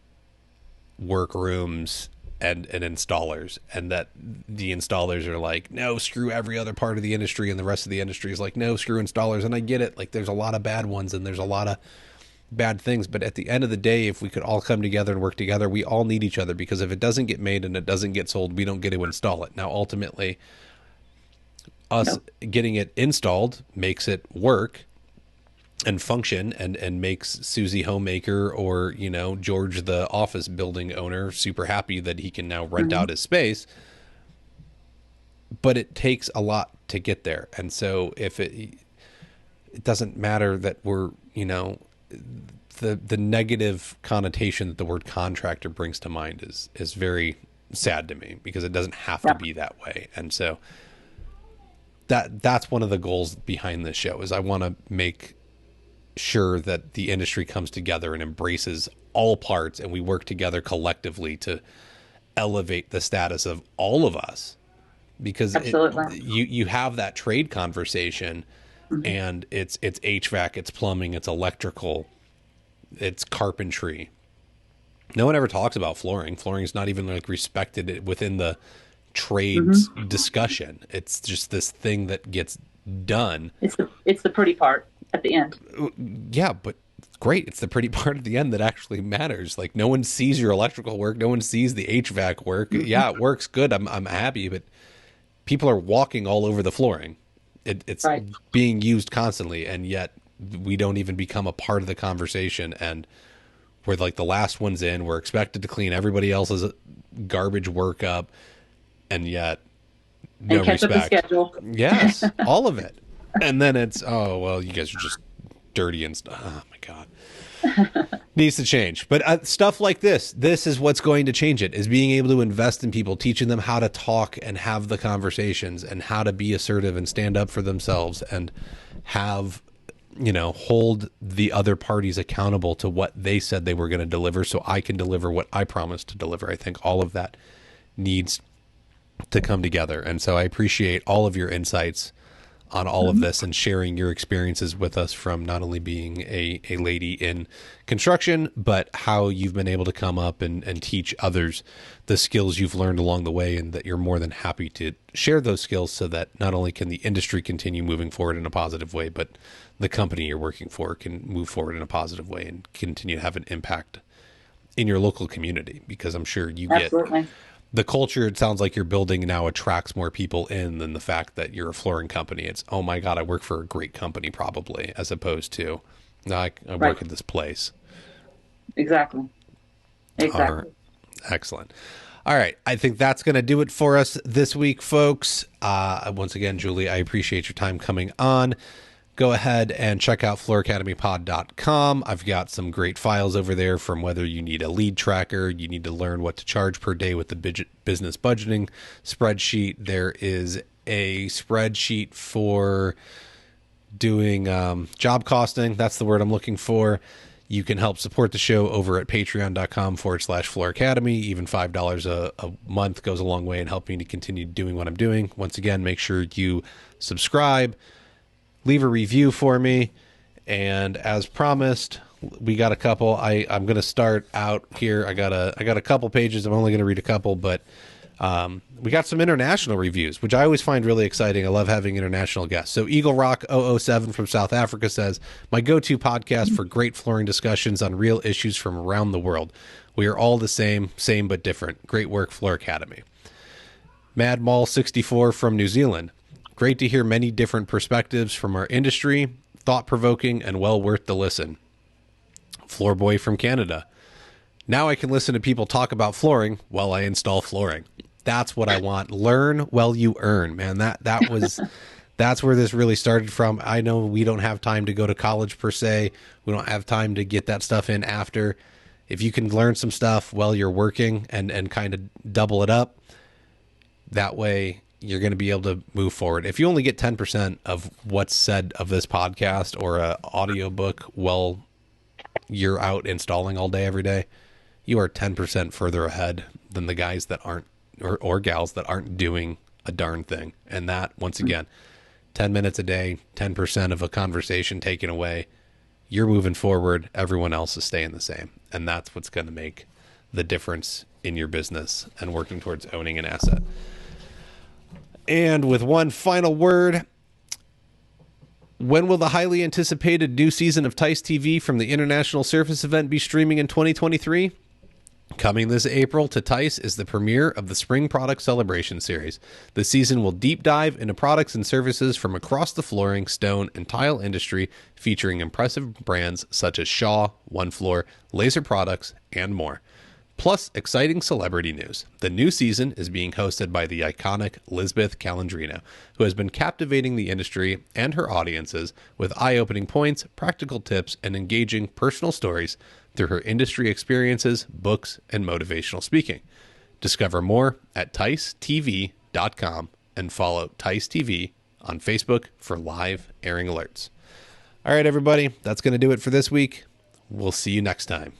workrooms, and installers, and that the installers are like, no, screw every other part of the industry, and the rest of the industry is like, no, screw installers. And I get it. Like, there's a lot of bad ones and there's a lot of bad things, but at the end of the day, if we could all come together and work together, we all need each other, because if it doesn't get made and it doesn't get sold, we don't get to install it. Now, ultimately, us getting it installed makes it work, and function and makes Susie Homemaker or, you know, George, the office building owner, super happy that he can now rent out his space. But it takes a lot to get there. And so if it doesn't matter that we're, you know, the negative connotation that the word contractor brings to mind is very sad to me, because it doesn't have to be that way. And so that's one of the goals behind this show, is I want to make sure that the industry comes together and embraces all parts, and we work together collectively to elevate the status of all of us, because you have that trade conversation and it's HVAC, it's plumbing, it's electrical, it's carpentry. No one ever talks about flooring. Flooring is not even like respected within the trades discussion. It's just this thing that gets done. It's the pretty part at the end. Yeah, but great. It's the pretty part at the end that actually matters. Like, no one sees your electrical work. No one sees the HVAC work. Yeah, it works good. I'm happy, but people are walking all over the flooring. It's being used constantly, and yet we don't even become a part of the conversation. And we're like the last ones in. We're expected to clean everybody else's garbage work up, and yet no respect. Up the schedule. Yes, all of it. And then it's, oh, well, you guys are just dirty and stuff. Oh, my God. Needs to change. But stuff like this is what's going to change it, is being able to invest in people, teaching them how to talk and have the conversations and how to be assertive and stand up for themselves and have, you know, hold the other parties accountable to what they said they were going to deliver, so I can deliver what I promised to deliver. I think all of that needs to come together. And so I appreciate all of your insights on all of this and sharing your experiences with us, from not only being a lady in construction, but how you've been able to come up and teach others the skills you've learned along the way, and that you're more than happy to share those skills so that not only can the industry continue moving forward in a positive way, but the company you're working for can move forward in a positive way and continue to have an impact in your local community, because I'm sure you get the culture. It sounds like you're building now attracts more people in than the fact that you're a flooring company. It's, oh my God, I work for a great company, probably, as opposed to, no, I work at this place. Exactly. All right. Excellent. All right. I think that's going to do it for us this week, folks. Once again, Julie, I appreciate your time coming on. Go ahead and check out flooracademypod.com. I've got some great files over there, from whether you need a lead tracker, you need to learn what to charge per day with the business budgeting spreadsheet. There is a spreadsheet for doing job costing. That's the word I'm looking for. You can help support the show over at patreon.com/Floor Academy. Even $5 a month goes a long way in helping me to continue doing what I'm doing. Once again, make sure you subscribe, leave a review for me, and as promised, we got a couple. I'm going to start out here. I got a couple pages. I'm only going to read a couple, but we got some international reviews, which I always find really exciting. I love having international guests. So Eagle Rock 007 from South Africa says, my go-to podcast for great flooring discussions on real issues from around the world. We are all the same but different. Great work, Floor Academy. Mad Mall 64 from New Zealand. Great to hear many different perspectives from our industry, thought-provoking and well worth the listen. Floor Boy from Canada. Now I can listen to people talk about flooring while I install flooring. That's what I want. Learn while you earn, man. That's where this really started from. I know we don't have time to go to college per se. We don't have time to get that stuff in after. If you can learn some stuff while you're working and kind of double it up, that way you're going to be able to move forward. If you only get 10% of what's said of this podcast or a audiobook while you're out installing all day, every day, you are 10% further ahead than the guys that aren't, or gals that aren't doing a darn thing. And that, once again, 10 minutes a day, 10% of a conversation taken away, you're moving forward. Everyone else is staying the same. And that's what's going to make the difference in your business and working towards owning an asset. And with one final word, when will the highly anticipated new season of Tice TV from the International Surface event be streaming in 2023? Coming this April to Tice is the premiere of the Spring Product Celebration Series. The season will deep dive into products and services from across the flooring, stone, and tile industry, featuring impressive brands such as Shaw, One Floor, Laser Products, and more. Plus, exciting celebrity news. The new season is being hosted by the iconic Lisbeth Calandrino, who has been captivating the industry and her audiences with eye-opening points, practical tips, and engaging personal stories through her industry experiences, books, and motivational speaking. Discover more at ticetv.com and follow Tice TV on Facebook for live airing alerts. All right, everybody, that's going to do it for this week. We'll see you next time.